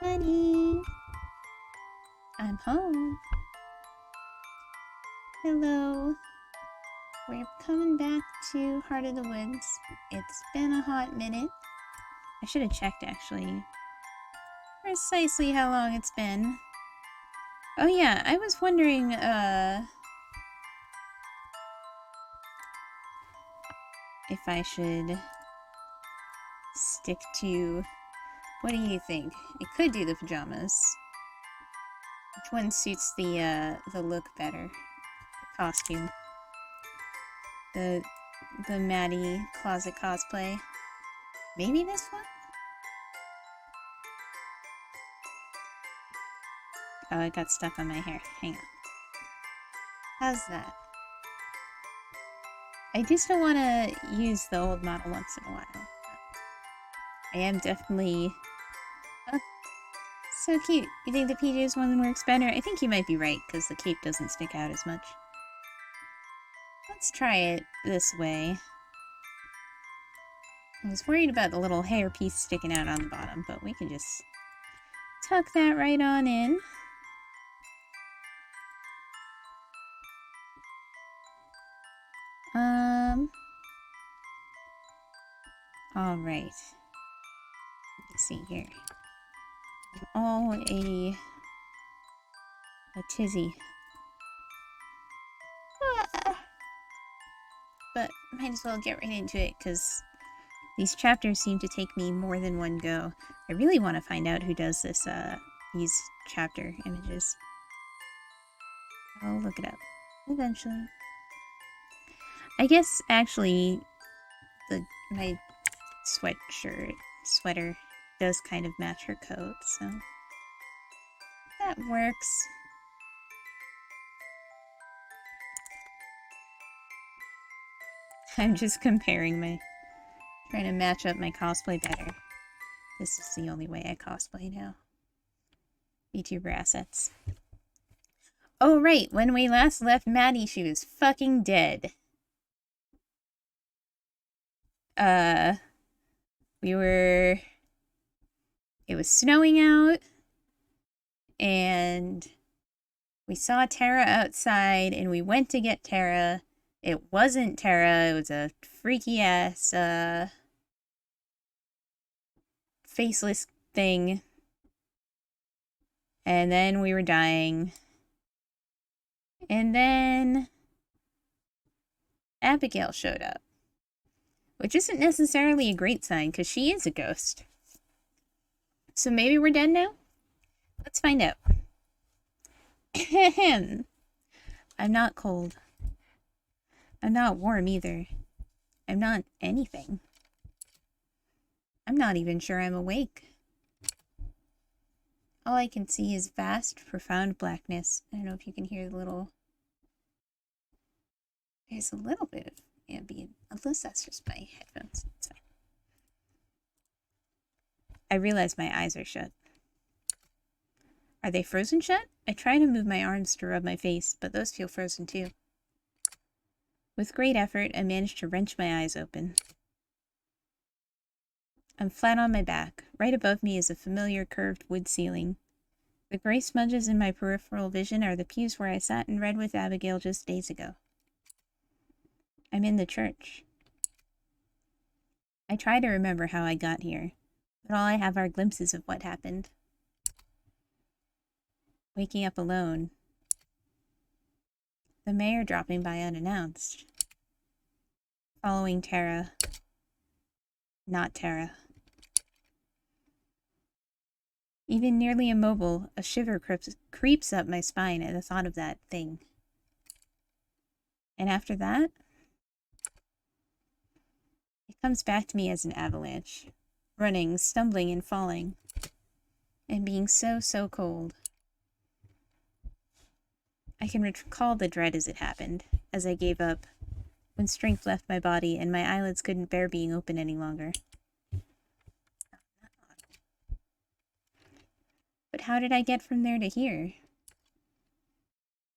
Buddy, I'm home. Hello. We're coming back to Heart of the Woods. It's been a hot minute. I should have checked actually precisely how long it's been. Oh yeah, I was wondering, if I should stick to... What do you think? I could do the pajamas. Which one suits the look better? The costume. The Madi closet cosplay. Maybe this one? Oh, it got stuck on my hair. Hang on. How's that? I do still want to use the old model once in a while. I am definitely... Oh, so cute. You think the PJs one works better? I think you might be right, because the cape doesn't stick out as much. Let's try it this way. I was worried about the little hair piece sticking out on the bottom, but we can just tuck that right on in. Alright. Let's see here. Oh, a tizzy. But might as well get right into it, because these chapters seem to take me more than one go. I really want to find out who does this, these chapter images. I'll look it up eventually. I guess, actually, my sweater does kind of match her coat, so that works. I'm just comparing trying to match up my cosplay better. This is the only way I cosplay now. VTuber assets. Oh right, when we last left Madi, she was fucking dead. It was snowing out, and we saw Tara outside, and we went to get Tara. It wasn't Tara, it was a freaky ass, faceless thing. And then we were dying. And then Abigail showed up. Which isn't necessarily a great sign, because she is a ghost. So maybe we're dead now? Let's find out. I'm not cold. I'm not warm either. I'm not anything. I'm not even sure I'm awake. All I can see is vast, profound blackness. I don't know if you can hear the little... There's a little bit of ambient. Unless that's just my headphones. It's fine. I realize my eyes are shut. Are they frozen shut? I try to move my arms to rub my face, but those feel frozen too. With great effort, I manage to wrench my eyes open. I'm flat on my back. Right above me is a familiar curved wood ceiling. The gray smudges in my peripheral vision are the pews where I sat and read with Abigail just days ago. I'm in the church. I try to remember how I got here, but all I have are glimpses of what happened. Waking up alone. The mayor dropping by unannounced. Following Tara. Not Tara. Even nearly immobile, a shiver creeps up my spine at the thought of that thing. And after that, it comes back to me as an avalanche. Running, stumbling, and falling. And being so cold. I can recall the dread as it happened, as I gave up, when strength left my body and my eyelids couldn't bear being open any longer. But how did I get from there to here?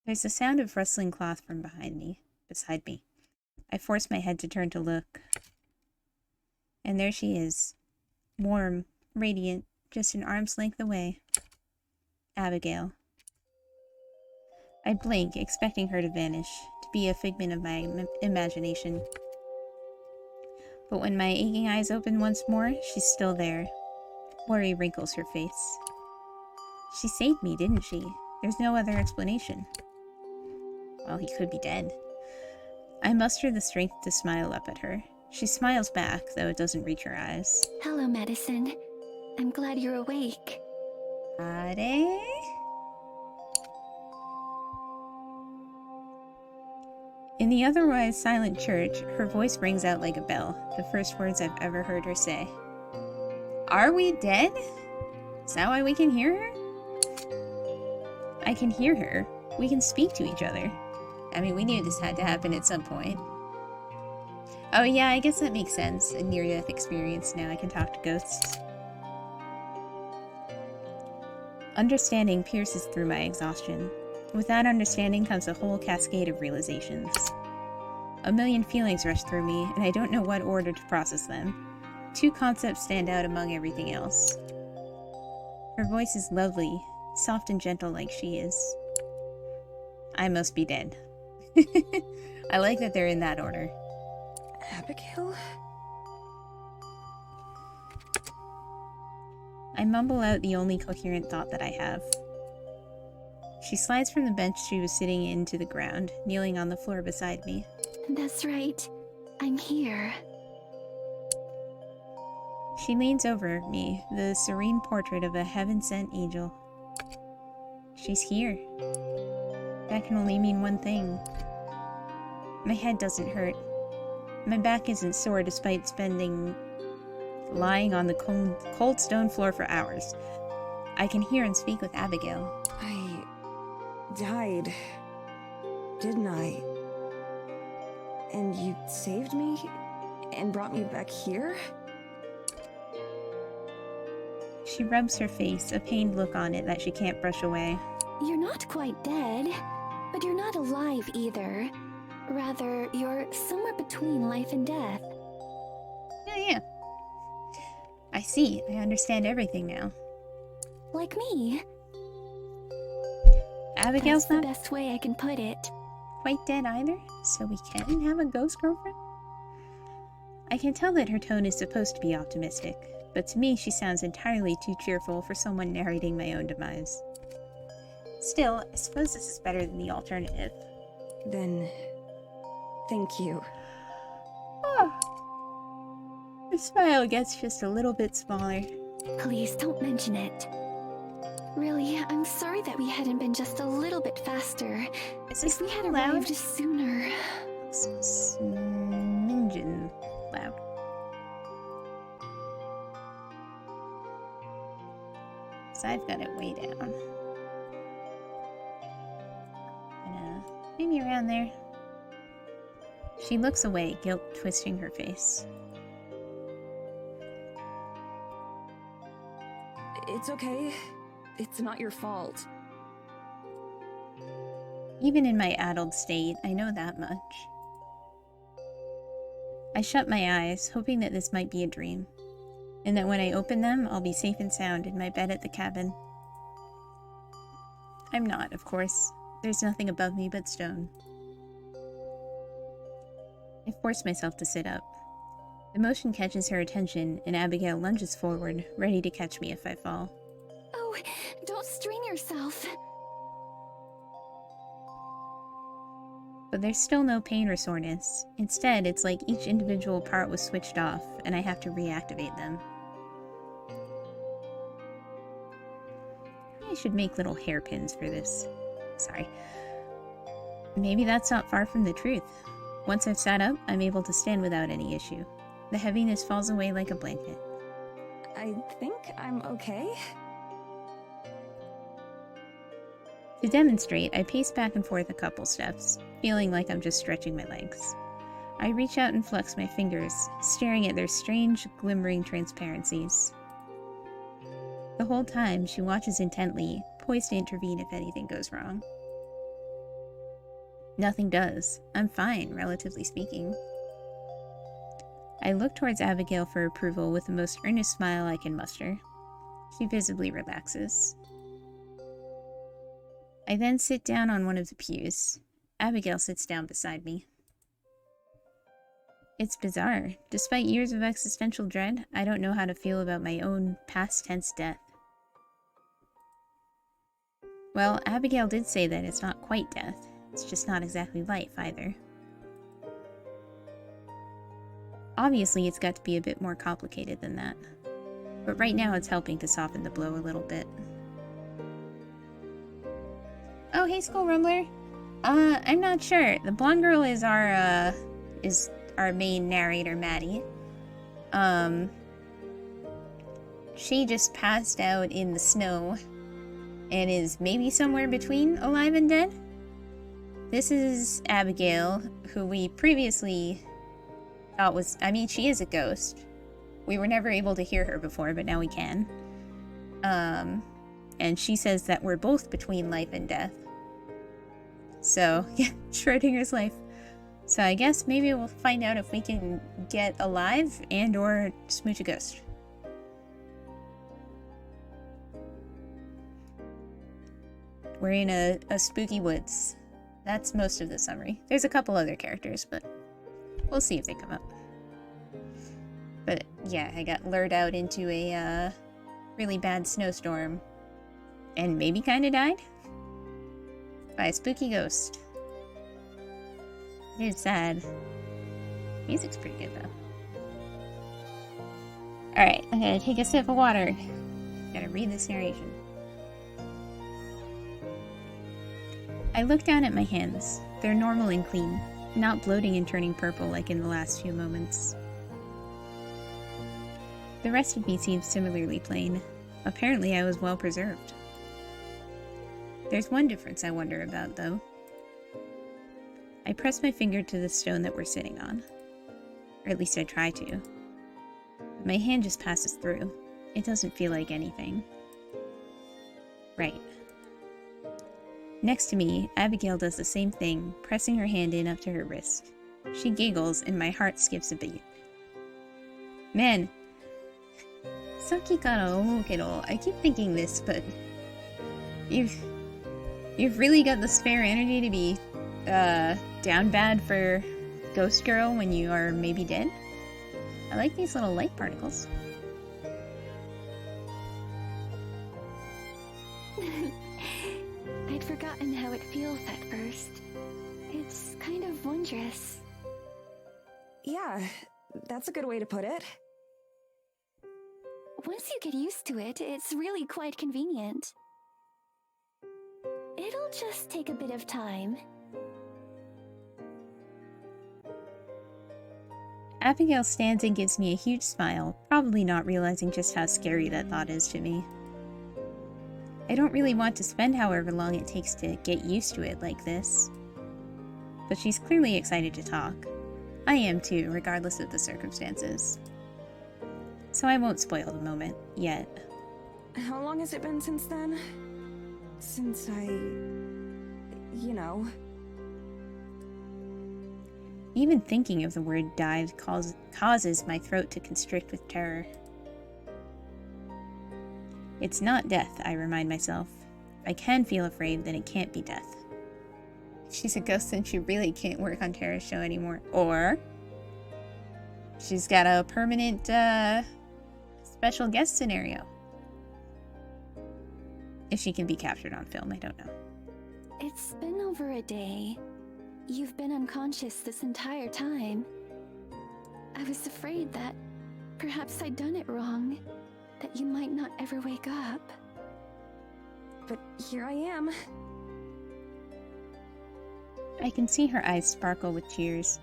There's a sound of rustling cloth from beside me. I force my head to turn to look. And there she is. Warm, radiant, just an arm's length away. Abigail. I blink, expecting her to vanish, to be a figment of my imagination. But when my aching eyes open once more, she's still there. Worry wrinkles her face. She saved me, didn't she? There's no other explanation. Well, he could be dead. I muster the strength to smile up at her. She smiles back, though it doesn't reach her eyes. Hello, Medicine. I'm glad you're awake. Madi? In the otherwise silent church, her voice rings out like a bell, the first words I've ever heard her say. Are we dead? Is that why we can hear her? I can hear her. We can speak to each other. I mean, we knew this had to happen at some point. Oh yeah, I guess that makes sense. A near-death experience, now I can talk to ghosts. Understanding pierces through my exhaustion. With that understanding comes a whole cascade of realizations. A million feelings rush through me, and I don't know what order to process them. Two concepts stand out among everything else. Her voice is lovely, soft and gentle like she is. I must be dead. I like that they're in that order. Abigail? I mumble out the only coherent thought that I have. She slides from the bench she was sitting in to the ground, kneeling on the floor beside me. That's right. I'm here. She leans over me, the serene portrait of a heaven-sent angel. She's here. That can only mean one thing. My head doesn't hurt. My back isn't sore despite lying on the cold stone floor for hours. I can hear and speak with Abigail. I died, didn't I? And you saved me and brought me back here? She rubs her face, a pained look on it that she can't brush away. You're not quite dead, but you're not alive either. Rather, you're somewhere between life and death. Yeah. I see. I understand everything now. Like me. Abigail's That's the not best way I can put it. quite dead either, so we can have a ghost girlfriend? I can tell that her tone is supposed to be optimistic, but to me she sounds entirely too cheerful for someone narrating my own demise. Still, I suppose this is better than the alternative. Then, thank you. Her smile gets just a little bit smaller. Please don't mention it. Really, I'm sorry that we hadn't been just a little bit faster. Is this If we had loud? arrived sooner. Smingen loud. So I've got it way down. Maybe around there. She looks away, guilt twisting her face. It's okay. It's not your fault. Even in my addled state, I know that much. I shut my eyes, hoping that this might be a dream, and that when I open them, I'll be safe and sound in my bed at the cabin. I'm not, of course. There's nothing above me but stone. I force myself to sit up. The motion catches her attention, and Abigail lunges forward, ready to catch me if I fall. Oh, don't strain yourself. But there's still no pain or soreness. Instead, it's like each individual part was switched off, and I have to reactivate them. I should make little hairpins for this. Sorry. Maybe that's not far from the truth. Once I've sat up, I'm able to stand without any issue. The heaviness falls away like a blanket. I think I'm okay. To demonstrate, I pace back and forth a couple steps, feeling like I'm just stretching my legs. I reach out and flex my fingers, staring at their strange, glimmering transparencies. The whole time, she watches intently, poised to intervene if anything goes wrong. Nothing does. I'm fine, relatively speaking. I look towards Abigail for approval with the most earnest smile I can muster. She visibly relaxes. I then sit down on one of the pews. Abigail sits down beside me. It's bizarre. Despite years of existential dread, I don't know how to feel about my own past tense death. Well, Abigail did say that it's not quite death. It's just not exactly life either. Obviously, it's got to be a bit more complicated than that. But right now, it's helping to soften the blow a little bit. Oh, hey, Skull Rumbler. I'm not sure. The blonde girl is our main narrator, Madi. She just passed out in the snow and is maybe somewhere between alive and dead. This is Abigail, who we previously thought was... I mean, she is a ghost. We were never able to hear her before, but now we can. And she says that we're both between life and death. So, yeah, Schrodinger's life. So I guess maybe we'll find out if we can get alive and or smooch a ghost. We're in a spooky woods. That's most of the summary. There's a couple other characters, but we'll see if they come up. But yeah, I got lured out into a really bad snowstorm and maybe kind of died by a spooky ghost. It is sad. Music's pretty good though. Alright, I'm gonna take a sip of water. Gotta read this narration. I look down at my hands. They're normal and clean, not bloating and turning purple like in the last few moments. The rest of me seems similarly plain. Apparently I was well preserved. There's one difference I wonder about, though. I press my finger to the stone that we're sitting on. Or at least I try to. My hand just passes through. It doesn't feel like anything. Right. Next to me, Abigail does the same thing, pressing her hand in up to her wrist. She giggles, and my heart skips a beat. Man, さっきから思うけど, I keep thinking this, but you've really got the spare energy to be down bad for Ghost Girl when you are maybe dead. I like these little light particles. I'd forgotten how it feels at first. It's kind of wondrous. Yeah, that's a good way to put it. Once you get used to it, it's really quite convenient. It'll just take a bit of time. Abigail stands and gives me a huge smile, probably not realizing just how scary that thought is to me. I don't really want to spend however long it takes to get used to it like this. But she's clearly excited to talk. I am too, regardless of the circumstances. So I won't spoil the moment, yet. How long has it been since then? Since I... you know... Even thinking of the word dive causes my throat to constrict with terror. It's not death, I remind myself. If I can feel afraid, then it can't be death. She's a ghost and she really can't work on Tara's show anymore. Or she's got a permanent special guest scenario. If she can be captured on film, I don't know. It's been over a day. You've been unconscious this entire time. I was afraid that perhaps I'd done it wrong, that you might not ever wake up. But here I am. I can see her eyes sparkle with tears.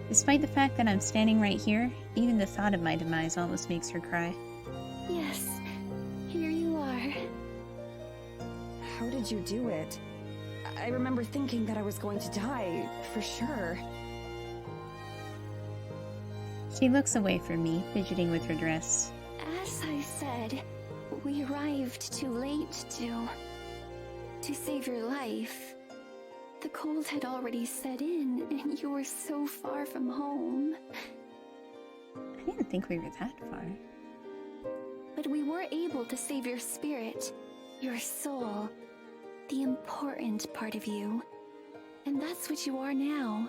Despite the fact that I'm standing right here, even the thought of my demise almost makes her cry. Yes, here you are. How did you do it? I remember thinking that I was going to die, for sure. She looks away from me, fidgeting with her dress. As I said, we arrived too late to save your life. The cold had already set in, and you were so far from home. I didn't think we were that far. but we were able to save your spirit, your soul, the important part of you. And that's what you are now.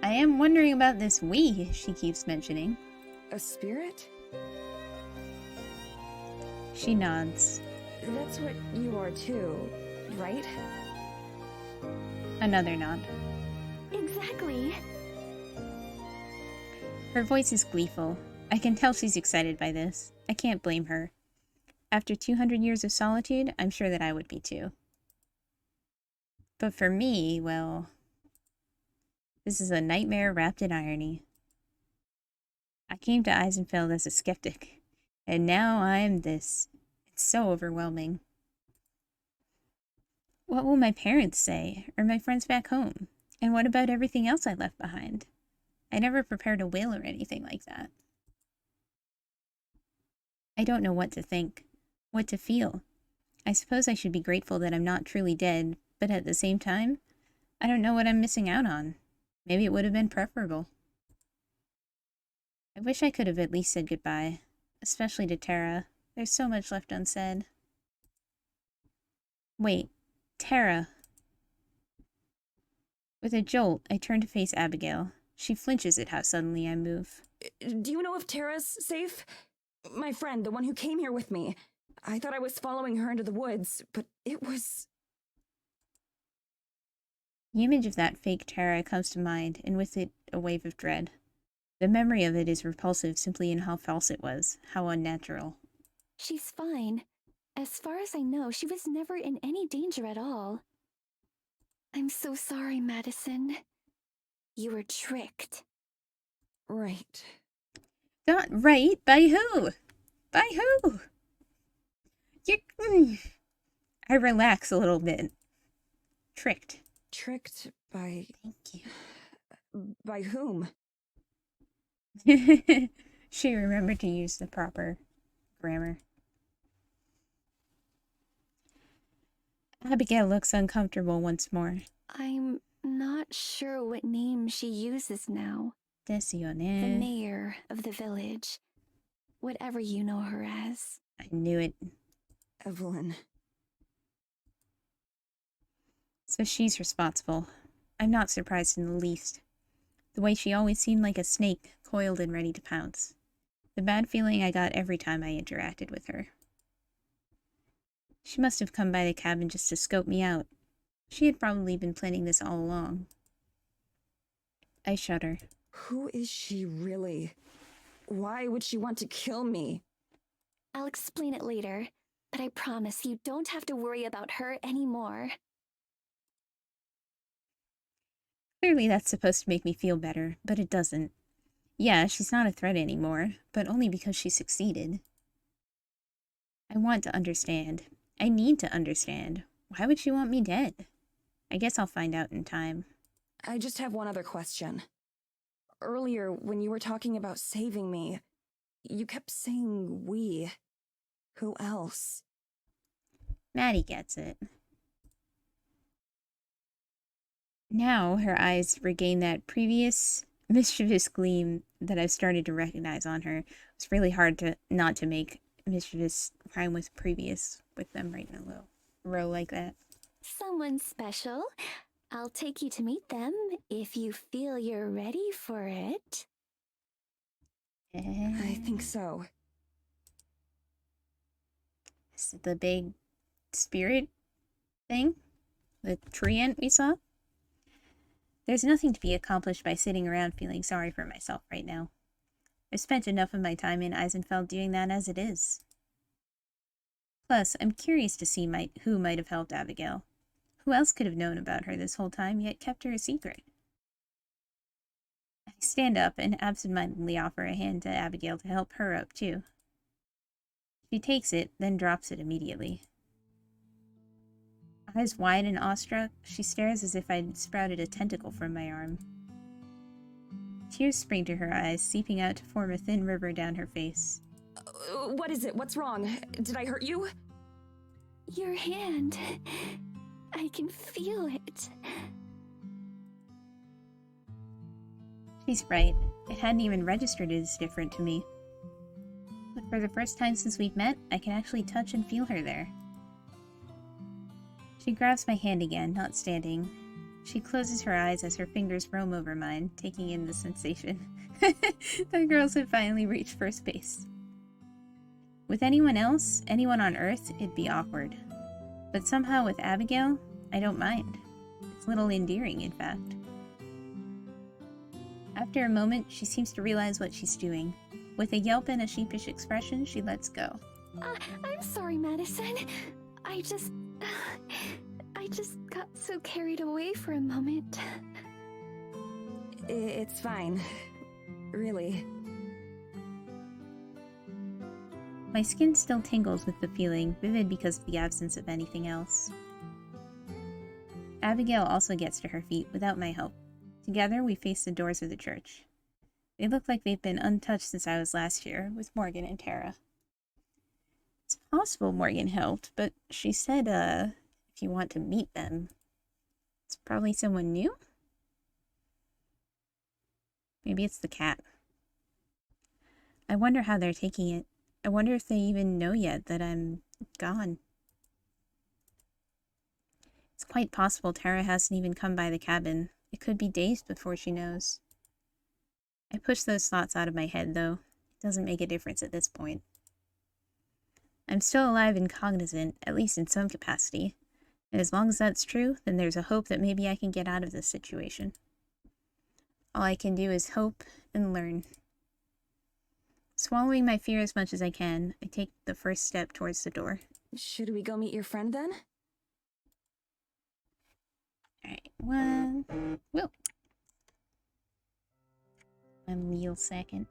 I am wondering about this we she keeps mentioning. A spirit? She nods. That's what you are too, right? Another nod. Exactly. Her voice is gleeful. I can tell she's excited by this. I can't blame her. After 200 years of solitude, I'm sure that I would be too. But for me, well, this is a nightmare wrapped in irony. I came to Eisenfeld as a skeptic, and now I'm this. It's so overwhelming. What will my parents say, or my friends back home? And what about everything else I left behind? I never prepared a will or anything like that. I don't know what to think, what to feel. I suppose I should be grateful that I'm not truly dead, but at the same time, I don't know what I'm missing out on. Maybe it would have been preferable. I wish I could have at least said goodbye, especially to Tara. There's so much left unsaid. Wait, Tara. With a jolt, I turn to face Abigail. She flinches at how suddenly I move. Do you know if Tara's safe? My friend, the one who came here with me. I thought I was following her into the woods, but it was... The image of that fake Tara comes to mind, and with it, a wave of dread. The memory of it is repulsive simply in how false it was, how unnatural. She's fine. As far as I know, she was never in any danger at all. I'm so sorry, Madison. You were tricked. Right. Not right? By who? By who? I relax a little bit. Tricked. Tricked by... Thank you. By whom? She remembered to use the proper grammar. Abigail looks uncomfortable once more. I'm not sure what name she uses now. The Desu mayor of the village. Whatever you know her as. I knew it. Evelyn. So she's responsible. I'm not surprised in the least. The way she always seemed like a snake, coiled and ready to pounce. The bad feeling I got every time I interacted with her. She must have come by the cabin just to scope me out. She had probably been planning this all along. I shudder. Who is she really? Why would she want to kill me? I'll explain it later, but I promise you don't have to worry about her anymore. Clearly that's supposed to make me feel better, but it doesn't. Yeah, she's not a threat anymore, but only because she succeeded. I want to understand. I need to understand. Why would she want me dead? I guess I'll find out in time. I just have one other question. Earlier, when you were talking about saving me, you kept saying we. Who else? Maddie gets it. Now her eyes regain that previous mischievous gleam that I've started to recognize on her. It's really hard to not to make mischievous rhyme with previous with them right in a row like that. Someone special. I'll take you to meet them if you feel you're ready for it. I think so. Is it the big spirit thing? The treant we saw? There's nothing to be accomplished by sitting around feeling sorry for myself right now. I've spent enough of my time in Eisenfeld doing that as it is. Plus, I'm curious to see who might have helped Abigail. Who else could have known about her this whole time, yet kept her a secret? I stand up and absentmindedly offer a hand to Abigail to help her up, too. She takes it, then drops it immediately. Eyes wide and awestruck, she stares as if I'd sprouted a tentacle from my arm. Tears spring to her eyes, seeping out to form a thin river down her face. What is it? What's wrong? Did I hurt you? Your hand. I can feel it. She's right. It hadn't even registered as different to me. For the first time since we've met, I can actually touch and feel her there. She grabs my hand again, not standing. She closes her eyes as her fingers roam over mine, taking in the sensation. The girls had finally reached first base. With anyone else, anyone on Earth, it'd be awkward. But somehow with Abigail, I don't mind. It's a little endearing, in fact. After a moment, she seems to realize what she's doing. With a yelp and a sheepish expression, she lets go. I'm sorry, Madison. I just got so carried away for a moment. It's fine. Really. My skin still tingles with the feeling, vivid because of the absence of anything else. Abigail also gets to her feet without my help. Together, we face the doors of the church. They look like they've been untouched since I was last here, with Morgan and Tara. It's possible Morgan helped, but she said, if you want to meet them, it's probably someone new? Maybe it's the cat. I wonder how they're taking it. I wonder if they even know yet that I'm gone. It's quite possible Tara hasn't even come by the cabin. It could be days before she knows. I push those thoughts out of my head, though. It doesn't make a difference at this point. I'm still alive and cognizant, at least in some capacity. And as long as that's true, then there's a hope that maybe I can get out of this situation. All I can do is hope and learn. Swallowing my fear as much as I can, I take the first step towards the door. Should we go meet your friend then? Alright, whoa. A meal second.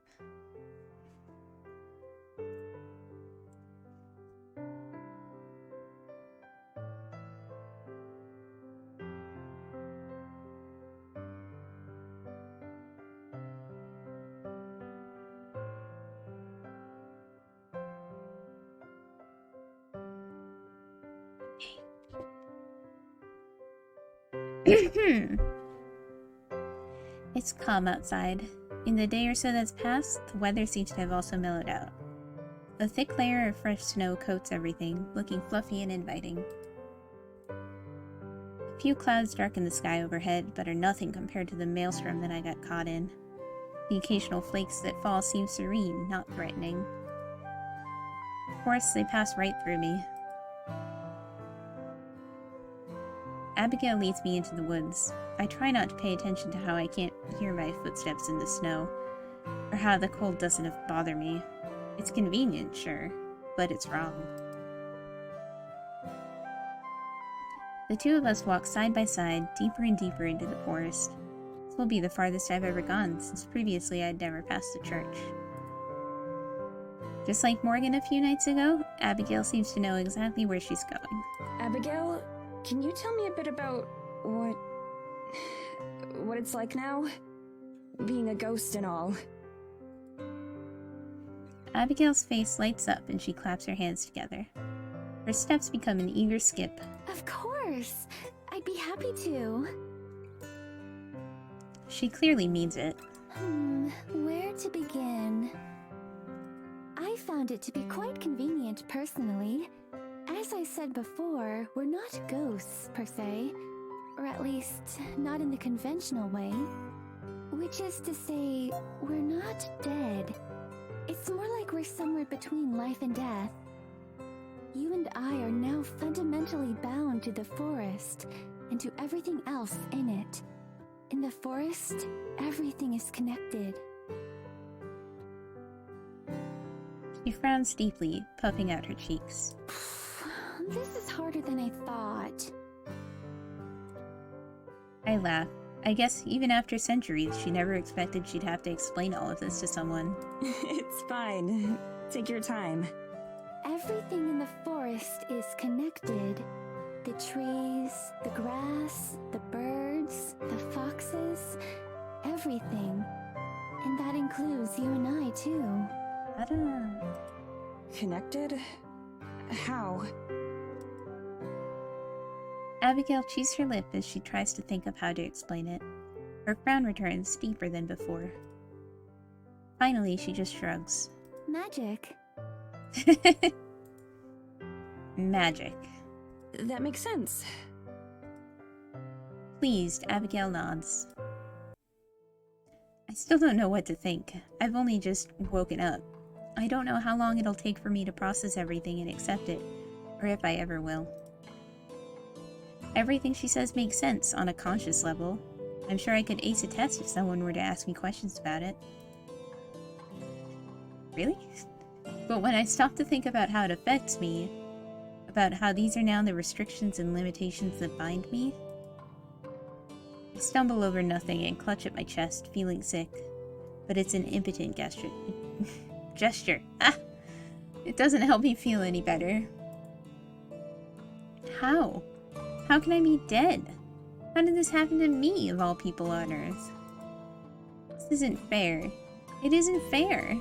It's calm outside. In the day or so that's passed, the weather seems to have also mellowed out. A thick layer of fresh snow coats everything, looking fluffy and inviting. A few clouds darken the sky overhead, but are nothing compared to the maelstrom that I got caught in. The occasional flakes that fall seem serene, not threatening. Of course, they pass right through me. Abigail leads me into the woods. I try not to pay attention to how I can't hear my footsteps in the snow, or how the cold doesn't bother me. It's convenient, sure, but it's wrong. The two of us walk side by side, deeper and deeper into the forest. This will be the farthest I've ever gone, since previously I'd never passed the church. Just like Morgan a few nights ago, Abigail seems to know exactly where she's going. Abigail, can you tell me a bit about what it's like now? Being a ghost and all. Abigail's face lights up and she claps her hands together. Her steps become an eager skip. Of course! I'd be happy to. She clearly means it. Where to begin? I found it to be quite convenient personally. As I said before, we're not ghosts, per se. Or at least, not in the conventional way. Which is to say, we're not dead. It's more like we're somewhere between life and death. You and I are now fundamentally bound to the forest, and to everything else in it. In the forest, everything is connected. She frowns deeply, puffing out her cheeks. This is harder than I thought. I laugh. I guess even after centuries, she never expected she'd have to explain all of this to someone. It's fine. Take your time. Everything in the forest is connected. The trees, the grass, the birds, the foxes, everything. And that includes you and I, too. Ta-da. Connected? How? Abigail chews her lip as she tries to think of how to explain it. Her frown returns deeper than before. Finally, she just shrugs. Magic. Magic. That makes sense. Pleased, Abigail nods. I still don't know what to think. I've only just woken up. I don't know how long it'll take for me to process everything and accept it, or if I ever will. Everything she says makes sense on a conscious level. I'm sure I could ace a test if someone were to ask me questions about it. Really? But when I stop to think about how it affects me, about how these are now the restrictions and limitations that bind me, I stumble over nothing and clutch at my chest, feeling sick. But it's an impotent gesture. Ah! It doesn't help me feel any better. How? How can I be dead? How did this happen to me, of all people on Earth? This isn't fair. It isn't fair.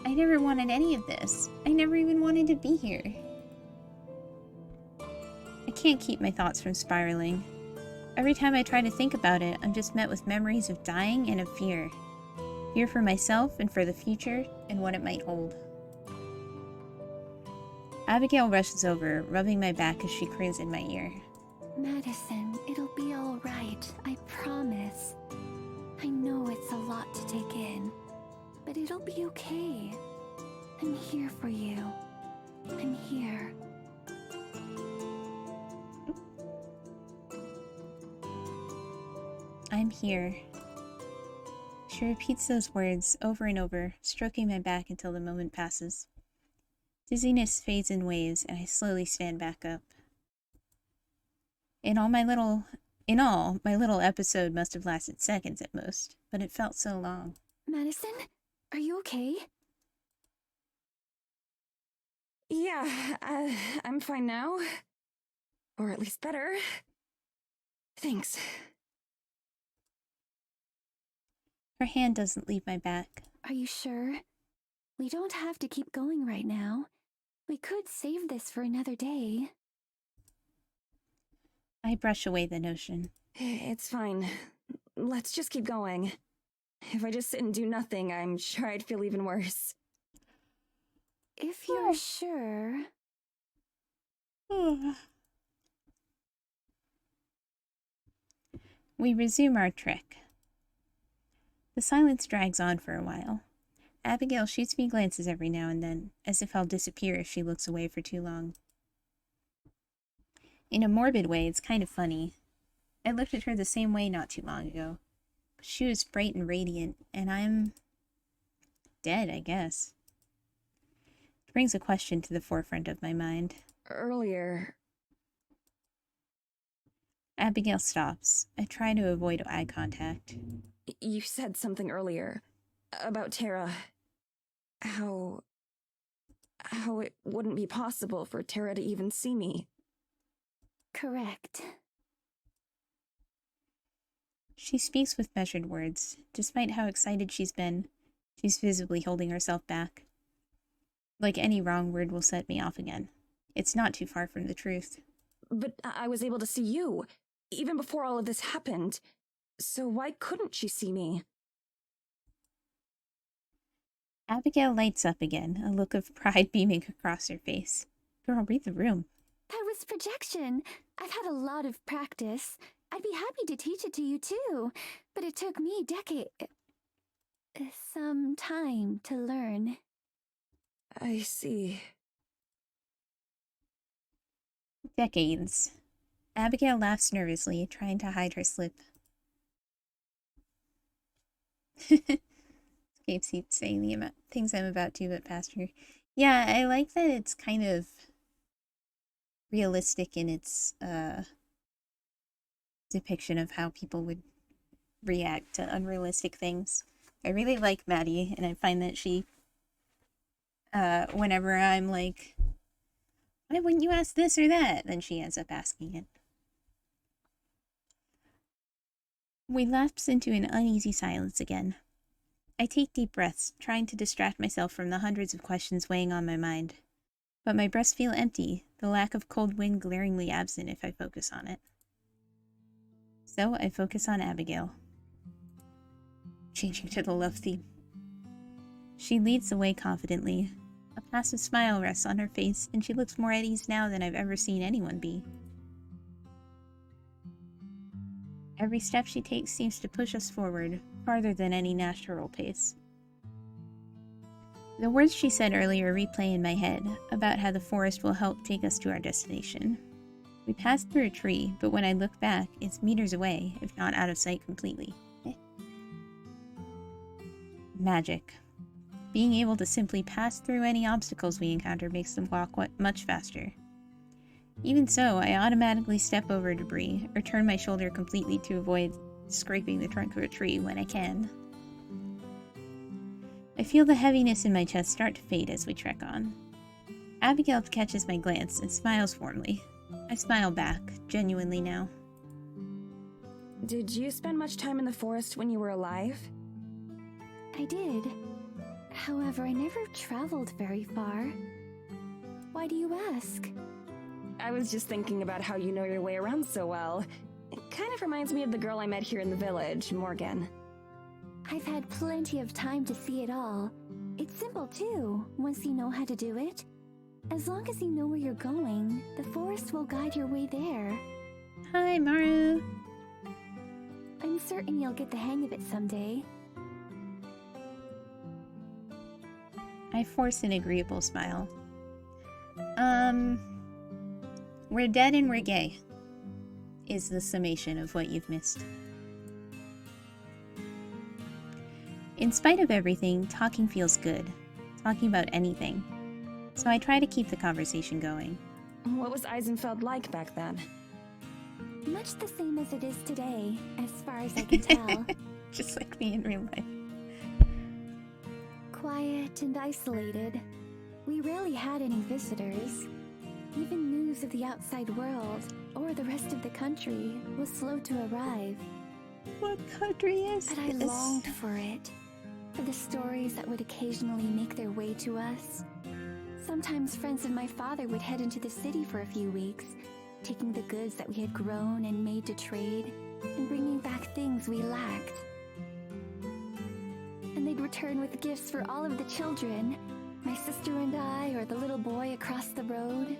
I never wanted any of this. I never even wanted to be here. I can't keep my thoughts from spiraling. Every time I try to think about it, I'm just met with memories of dying and of fear. Fear for myself and for the future and what it might hold. Abigail rushes over, rubbing my back as she croons in my ear. Madison, it'll be all right. I promise. I know it's a lot to take in, but it'll be okay. I'm here for you. I'm here. I'm here. She repeats those words over and over, stroking my back until the moment passes. Dizziness fades in waves, and I slowly stand back up. In all, my little episode must have lasted seconds at most, but it felt so long. Madison, are you okay? Yeah, I'm fine now. Or at least better. Thanks. Her hand doesn't leave my back. Are you sure? We don't have to keep going right now. We could save this for another day. I brush away the notion. It's fine. Let's just keep going. If I just sit and do nothing, I'm sure I'd feel even worse. If you're sure... We resume our trek. The silence drags on for a while. Abigail shoots me glances every now and then, as if I'll disappear if she looks away for too long. In a morbid way, it's kind of funny. I looked at her the same way not too long ago. She was bright and radiant, and I'm... dead, I guess. It brings a question to the forefront of my mind. Earlier... Abigail stops. I try to avoid eye contact. You said something earlier. About Terra. How it wouldn't be possible for Terra to even see me. Correct. She speaks with measured words. Despite how excited she's been, she's visibly holding herself back. Like any wrong word will set me off again. It's not too far from the truth. But I was able to see you, even before all of this happened. So why couldn't she see me? Abigail lights up again, a look of pride beaming across her face. Girl, read the room. That was projection. I've had a lot of practice. I'd be happy to teach it to you too, but it took me some time to learn. I see. Decades. Abigail laughs nervously, trying to hide her slip. Keeps saying the things I'm about to, but past her. Yeah, I like that it's kind of realistic in its depiction of how people would react to unrealistic things. I really like Madi, and I find that she, whenever I'm like, why wouldn't you ask this or that? Then she ends up asking it. We lapse into an uneasy silence again. I take deep breaths, trying to distract myself from the hundreds of questions weighing on my mind. But my breasts feel empty, the lack of cold wind glaringly absent if I focus on it. So I focus on Abigail. Changing to the love theme. She leads the way confidently, A passive smile rests on her face, and she looks more at ease now than I've ever seen anyone be. Every step she takes seems to push us forward, farther than any natural pace. The words she said earlier replay in my head, about how the forest will help take us to our destination. We passed through a tree, but when I look back, it's meters away, if not out of sight completely. Magic. Being able to simply pass through any obstacles we encounter makes them walk much faster. Even so, I automatically step over debris, or turn my shoulder completely to avoid scraping the trunk of a tree when I can. I feel the heaviness in my chest start to fade as we trek on. Abigail catches my glance and smiles warmly. I smile back, genuinely now. Did you spend much time in the forest when you were alive? I did. However, I never traveled very far. Why do you ask? I was just thinking about how you know your way around so well. It kind of reminds me of the girl I met here in the village, Morgan. I've had plenty of time to see it all. It's simple too, once you know how to do it. As long as you know where you're going, the forest will guide your way there. Hi, Maru! I'm certain you'll get the hang of it someday. I force an agreeable smile. We're dead and we're gay, is the summation of what you've missed. In spite of everything, talking feels good. Talking about anything. So I try to keep the conversation going. What was Eisenfeld like back then? Much the same as it is today, as far as I can tell. Just like me in real life. Quiet and isolated. We rarely had any visitors. Even news of the outside world, or the rest of the country, was slow to arrive. What country is But I longed for it. For the stories that would occasionally make their way to us. Sometimes friends of my father would head into the city for a few weeks, taking the goods that we had grown and made to trade, and bringing back things we lacked. And they'd return with gifts for all of the children, my sister and I, or the little boy across the road.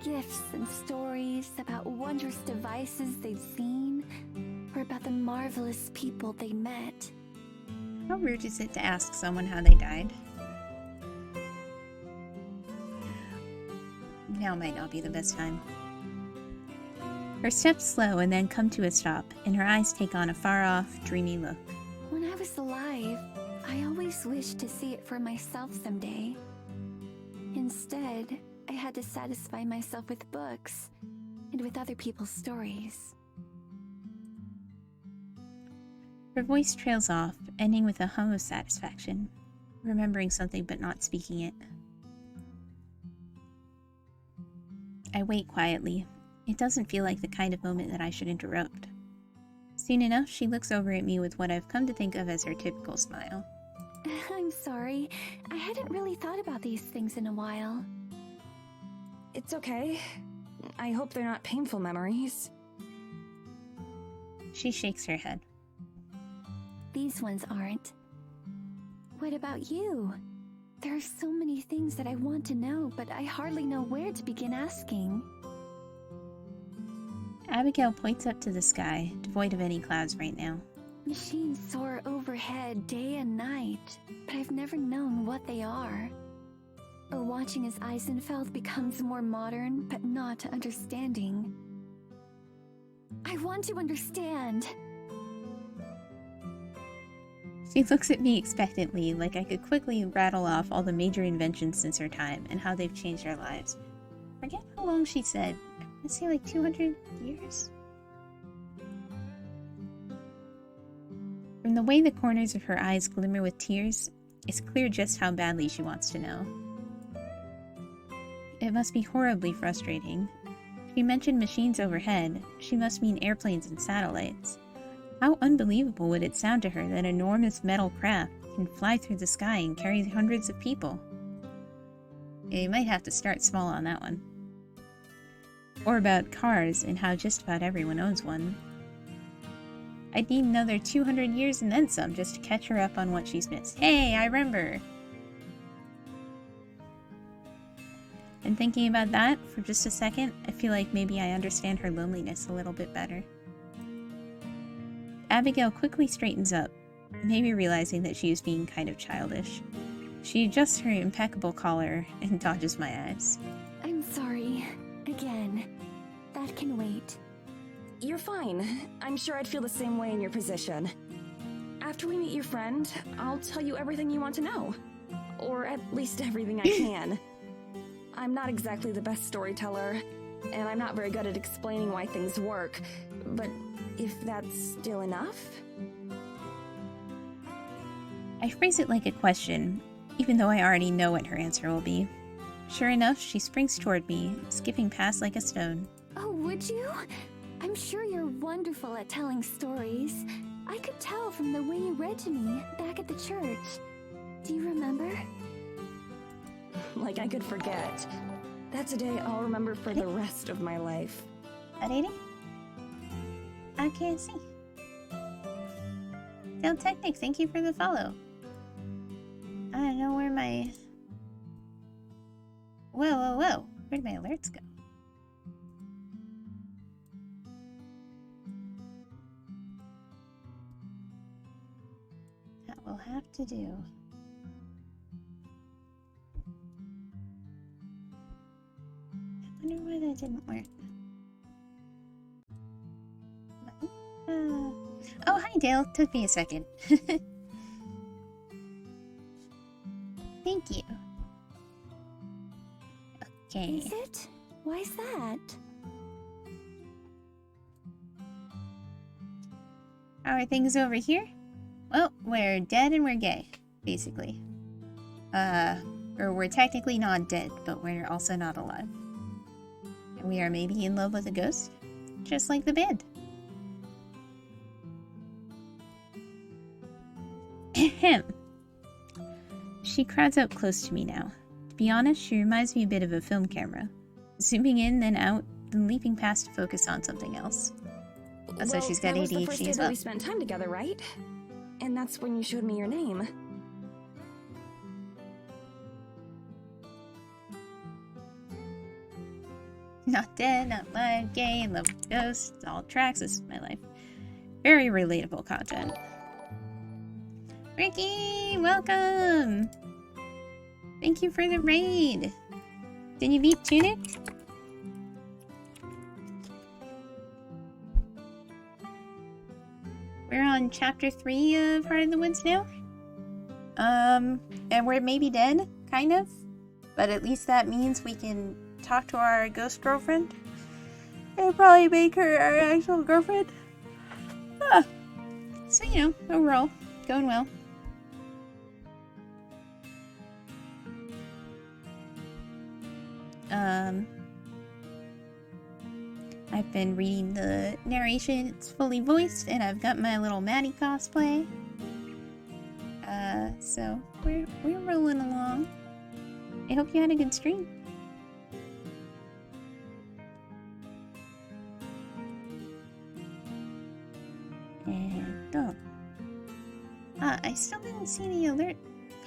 Gifts and stories about wondrous devices they'd seen, or about the marvelous people they met. How rude is it to ask someone how they died? Now might not be the best time. Her steps slow and then come to a stop, and her eyes take on a far-off, dreamy look. When I was alive, I always wished to see it for myself someday. Instead, I had to satisfy myself with books and with other people's stories. Her voice trails off, ending with a hum of satisfaction, remembering something but not speaking it. I wait quietly. It doesn't feel like the kind of moment that I should interrupt. Soon enough, she looks over at me with what I've come to think of as her typical smile. I'm sorry. I hadn't really thought about these things in a while. It's okay. I hope they're not painful memories. She shakes her head. These ones aren't. What about you? There are so many things that I want to know, but I hardly know where to begin asking. Abigail points up to the sky, devoid of any clouds right now. Machines soar overhead day and night, but I've never known what they are. Or watching as Eisenfeld becomes more modern, but not understanding. I want to understand! She looks at me expectantly, like I could quickly rattle off all the major inventions since her time and how they've changed our lives. Forget how long she said. Let's say like 200 years? From the way the corners of her eyes glimmer with tears, it's clear just how badly she wants to know. It must be horribly frustrating. If she mentioned machines overhead, she must mean airplanes and satellites. How unbelievable would it sound to her that an enormous metal craft can fly through the sky and carry hundreds of people? Yeah, you might have to start small on that one. Or about cars and how just about everyone owns one. I'd need another 200 years and then some just to catch her up on what she's missed. Hey, I remember! And thinking about that for just a second, I feel like maybe I understand her loneliness a little bit better. Abigail quickly straightens up, maybe realizing that she is being kind of childish. She adjusts her impeccable collar and dodges my eyes. I'm sorry. Again. That can wait. You're fine. I'm sure I'd feel the same way in your position. After we meet your friend, I'll tell you everything you want to know. Or at least everything I can. I'm not exactly the best storyteller, and I'm not very good at explaining why things work, but if that's still enough? I phrase it like a question, even though I already know what her answer will be. Sure enough, she springs toward me, skipping past like a stone. Oh, would you? I'm sure you're wonderful at telling stories. I could tell from the way you read to me back at the church. Do you remember? Like I could forget. That's a day I'll remember for the rest of my life. Alrighty. I can't see. Del Technic, thank you for the follow. I don't know where my... Whoa. Where'd my alerts go? That will have to do. I wonder why that didn't work. Oh, hi Dale. Took me a second. Thank you. Okay. Is it? Why's that? How are things over here? Well, we're dead and we're gay, basically. Or we're technically not dead, but we're also not alive. And we are maybe in love with a ghost, just like the band. Ahem. She crowds up close to me now. To be honest, she reminds me a bit of a film camera. Zooming in, then out, then leaping past to focus on something else. So she's got that was the ADHD first day as that well. we spent time together, right? And that's when you showed me your name. Not dead, not alive, gay, in love with ghosts, all tracks, this is my life. Very relatable content. Ricky, welcome! Thank you for the raid! Did you beat Tunic? We're on chapter 3 of Heart of the Woods now. And we're maybe dead, kind of. But at least that means we can talk to our ghost girlfriend. And probably make her our actual girlfriend. Ah. So, you know, overall, going well. I've been reading the narration, it's fully voiced, and I've got my little Madi cosplay. So we're rolling along. I hope you had a good stream. And I still didn't see the alert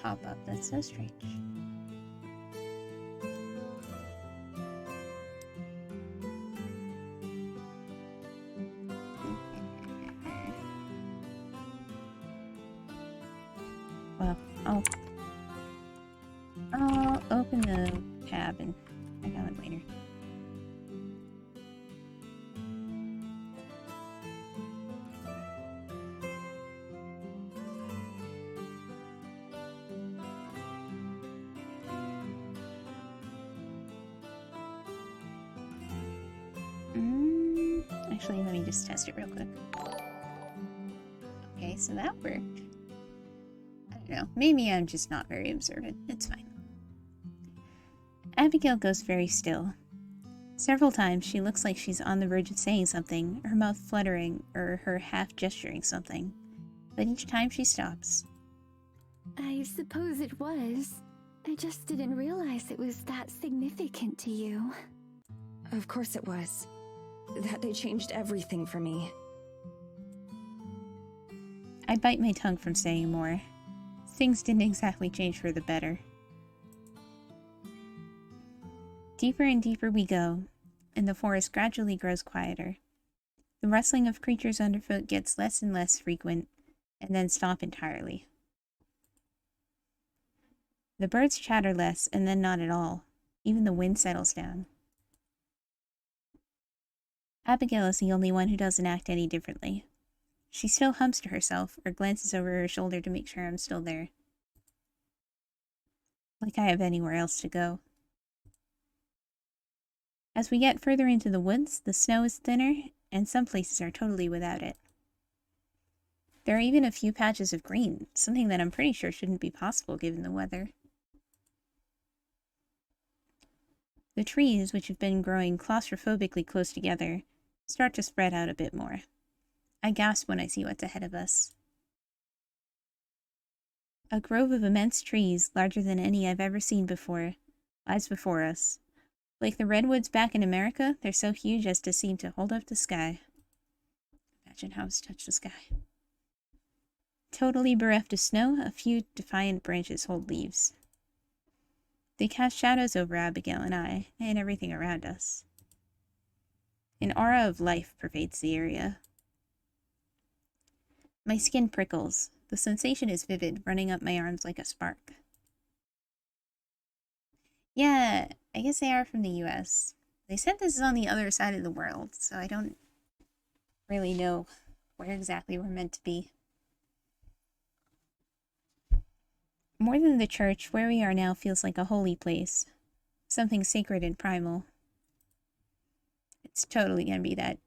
pop up. That's so strange. Well, I'll open the tab and I got it later. Actually, let me just test it real quick. Okay, so that worked. I don't know. Maybe I'm just not very observant. It's fine. Abigail goes very still. Several times she looks like she's on the verge of saying something, her mouth fluttering, or her half gesturing something. But each time she stops. I suppose it was. I just didn't realize it was that significant to you. Of course it was. That day changed everything for me. I bite my tongue from saying more. Things didn't exactly change for the better. Deeper and deeper we go, and the forest gradually grows quieter. The rustling of creatures underfoot gets less and less frequent, and then stop entirely. The birds chatter less, and then not at all. Even the wind settles down. Abigail is the only one who doesn't act any differently. She still hums to herself, or glances over her shoulder to make sure I'm still there. Like I have anywhere else to go. As we get further into the woods, the snow is thinner, and some places are totally without it. There are even a few patches of green, something that I'm pretty sure shouldn't be possible given the weather. The trees, which have been growing claustrophobically close together, start to spread out a bit more. I gasp when I see what's ahead of us. A grove of immense trees, larger than any I've ever seen before, lies before us. Like the redwoods back in America, they're so huge as to seem to hold up the sky. Imagine how it's touched the sky. Totally bereft of snow, a few defiant branches hold leaves. They cast shadows over Abigail and I, and everything around us. An aura of life pervades the area. My skin prickles. The sensation is vivid, running up my arms like a spark. Yeah, I guess they are from the US. They said this is on the other side of the world, so I don't really know where exactly we're meant to be. More than the church, where we are now feels like a holy place. Something sacred and primal. It's totally gonna be that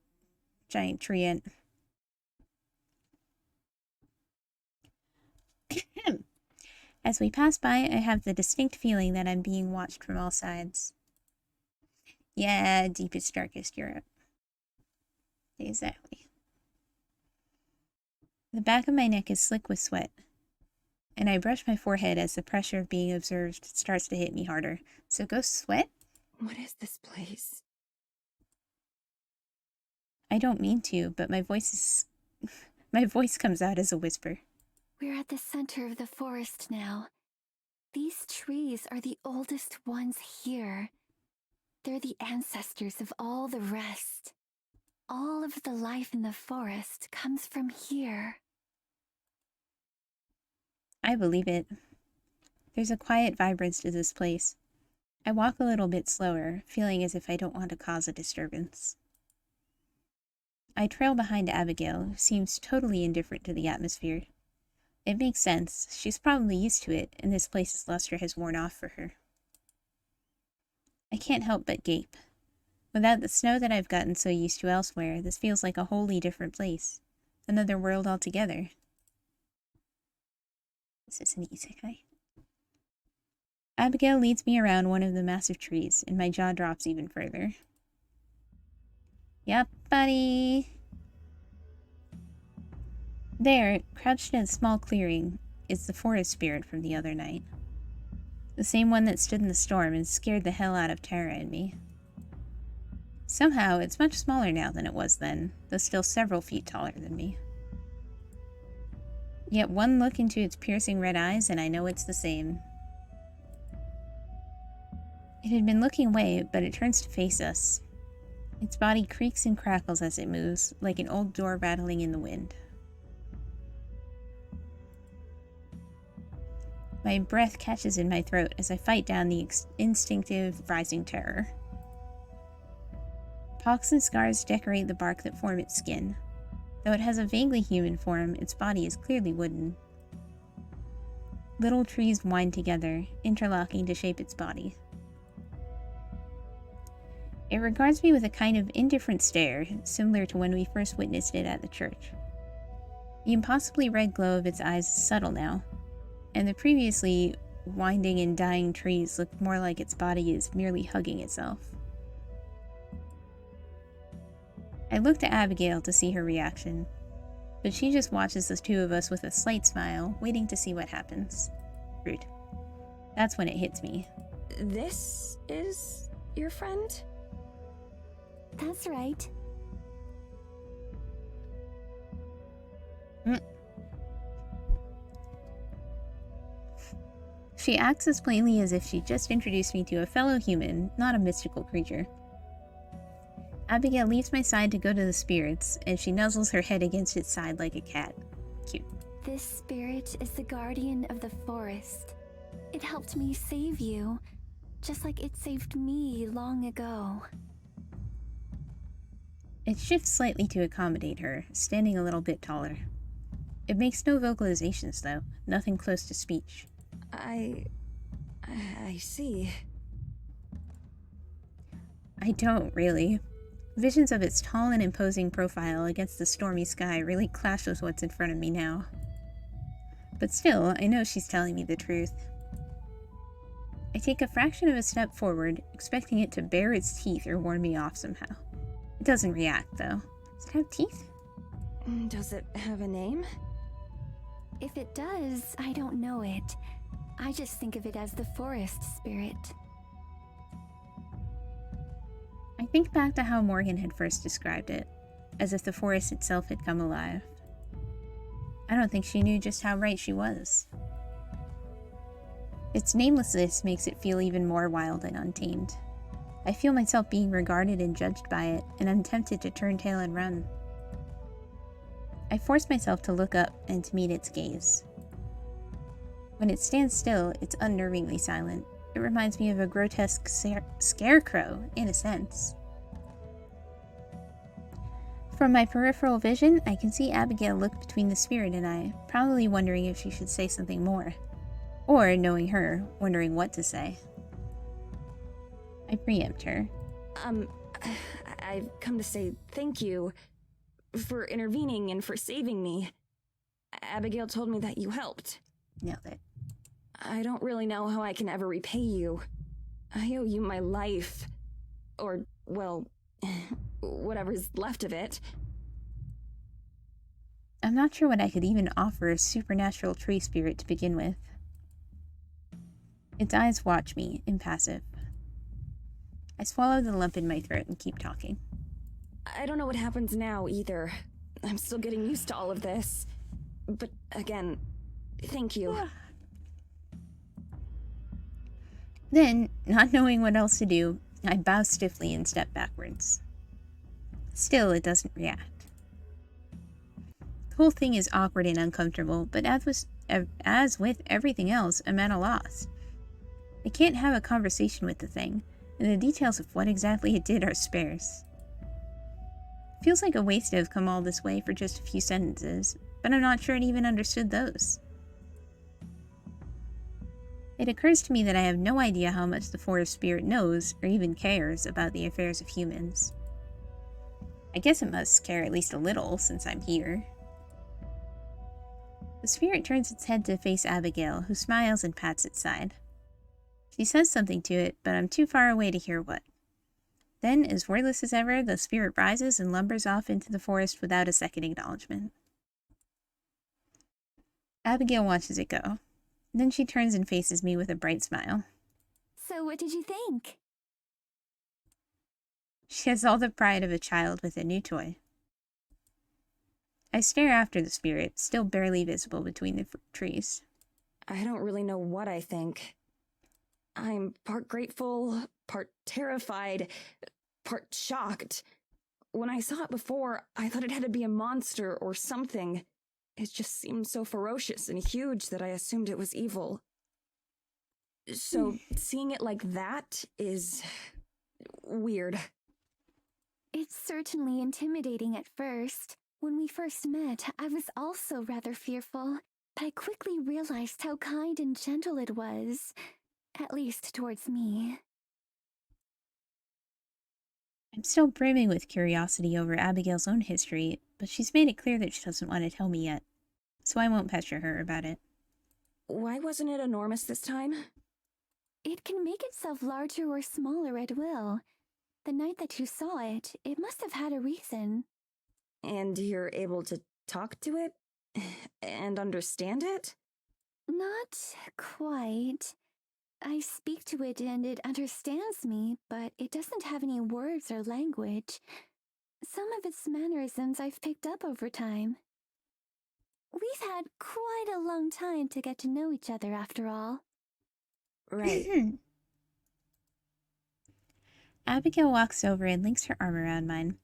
giant tree ant. As we pass by, I have the distinct feeling that I'm being watched from all sides. Yeah, deepest, darkest Europe. Exactly. The back of my neck is slick with sweat, and I brush my forehead as the pressure of being observed starts to hit me harder. So go sweat? What is this place? I don't mean to, but my voice comes out as a whisper. We're at the center of the forest now. These trees are the oldest ones here. They're the ancestors of all the rest. All of the life in the forest comes from here. I believe it. There's a quiet vibrance to this place. I walk a little bit slower, feeling as if I don't want to cause a disturbance. I trail behind Abigail, who seems totally indifferent to the atmosphere. It makes sense. She's probably used to it, and this place's luster has worn off for her. I can't help but gape. Without the snow that I've gotten so used to elsewhere, this feels like a wholly different place. Another world altogether. Is this an isekai? Abigail leads me around one of the massive trees, and my jaw drops even further. Yup, buddy! There, crouched in a small clearing, is the forest spirit from the other night. The same one that stood in the storm and scared the hell out of Tara and me. Somehow, it's much smaller now than it was then, though still several feet taller than me. Yet one look into its piercing red eyes and I know it's the same. It had been looking away, but it turns to face us. Its body creaks and crackles as it moves, like an old door rattling in the wind. My breath catches in my throat as I fight down the instinctive rising terror. Pocks and scars decorate the bark that form its skin. Though it has a vaguely human form, its body is clearly wooden. Little trees wind together, interlocking to shape its body. It regards me with a kind of indifferent stare, similar to when we first witnessed it at the church. The impossibly red glow of its eyes is subtle now, and the previously winding and dying trees look more like its body is merely hugging itself. I look to Abigail to see her reaction, but she just watches the two of us with a slight smile, waiting to see what happens. Rude. That's when it hits me. This is your friend? That's right. She acts as plainly as if she just introduced me to a fellow human, not a mystical creature. Abigail leaves my side to go to the spirits, and she nuzzles her head against its side like a cat. Cute. This spirit is the guardian of the forest. It helped me save you, just like it saved me long ago. It shifts slightly to accommodate her, standing a little bit taller. It makes no vocalizations, though, nothing close to speech. I see. I don't, really. Visions of its tall and imposing profile against the stormy sky really clash with what's in front of me now. But still, I know she's telling me the truth. I take a fraction of a step forward, expecting it to bare its teeth or warn me off somehow. It doesn't react, though. Does it have teeth? Does it have a name? If it does, I don't know it. I just think of it as the forest spirit. I think back to how Morgan had first described it, as if the forest itself had come alive. I don't think she knew just how right she was. Its namelessness makes it feel even more wild and untamed. I feel myself being regarded and judged by it, and I'm tempted to turn tail and run. I force myself to look up and to meet its gaze. When it stands still, it's unnervingly silent. It reminds me of a grotesque scarecrow, in a sense. From my peripheral vision, I can see Abigail look between the spirit and I, probably wondering if she should say something more. Or, knowing her, wondering what to say. I preempt her. I've come to say thank you for intervening and for saving me. Abigail told me that you helped. Nailed it. I don't really know how I can ever repay you. I owe you my life. Or, well, whatever's left of it. I'm not sure what I could even offer a supernatural tree spirit to begin with. Its eyes watch me, impassive. I swallow the lump in my throat and keep talking. I don't know what happens now, either. I'm still getting used to all of this. But, again, thank you. Then, not knowing what else to do, I bow stiffly and step backwards. Still, it doesn't react. The whole thing is awkward and uncomfortable, but as with everything else, I'm at a loss. I can't have a conversation with the thing, and the details of what exactly it did are sparse. It feels like a waste to have come all this way for just a few sentences, but I'm not sure it even understood those. It occurs to me that I have no idea how much the forest spirit knows, or even cares, about the affairs of humans. I guess it must care at least a little, since I'm here. The spirit turns its head to face Abigail, who smiles and pats its side. She says something to it, but I'm too far away to hear what. Then, as wordless as ever, the spirit rises and lumbers off into the forest without a second acknowledgement. Abigail watches it go. Then she turns and faces me with a bright smile. So what did you think? She has all the pride of a child with a new toy. I stare after the spirit, still barely visible between the trees. I don't really know what I think. I'm part grateful, part terrified, part shocked. When I saw it before, I thought it had to be a monster or something. It just seemed so ferocious and huge that I assumed it was evil. So seeing it like that is weird. It's certainly intimidating at first. When we first met, I was also rather fearful, but I quickly realized how kind and gentle it was, at least towards me. I'm still brimming with curiosity over Abigail's own history, but she's made it clear that she doesn't want to tell me yet, so I won't pester her about it. Why wasn't it enormous this time? It can make itself larger or smaller at will. The night that you saw it, it must have had a reason. And you're able to talk to it? And understand it? Not quite. I speak to it and it understands me, but it doesn't have any words or language. Some of its mannerisms I've picked up over time. We've had quite a long time to get to know each other after all. Right. Abigail walks over and links her arm around mine.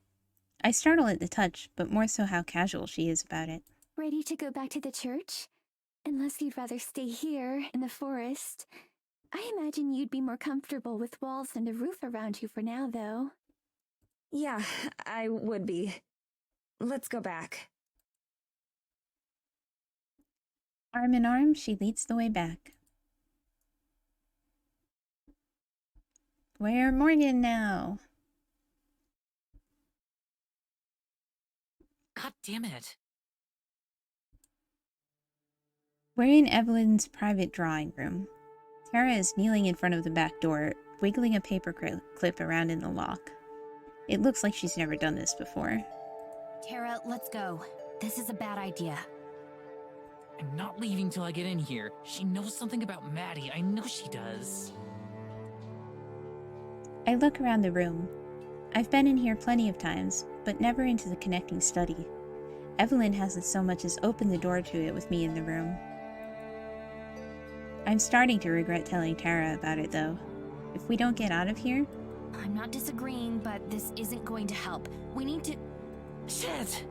I startle at the touch, but more so how casual she is about it. Ready to go back to the church? Unless you'd rather stay here, in the forest. I imagine you'd be more comfortable with walls and a roof around you for now, though. Yeah, I would be. Let's go back. Arm in arm, she leads the way back. Where Morgan now? God damn it. We're in Evelyn's private drawing room. Tara is kneeling in front of the back door, wiggling a paper clip around in the lock. It looks like she's never done this before. Tara, let's go. This is a bad idea. I'm not leaving till I get in here. She knows something about Maddie. I know she does. I look around the room. I've been in here plenty of times, but never into the connecting study. Evelyn hasn't so much as opened the door to it with me in the room. I'm starting to regret telling Tara about it, though. If we don't get out of here... I'm not disagreeing, but this isn't going to help. We need to... Shit!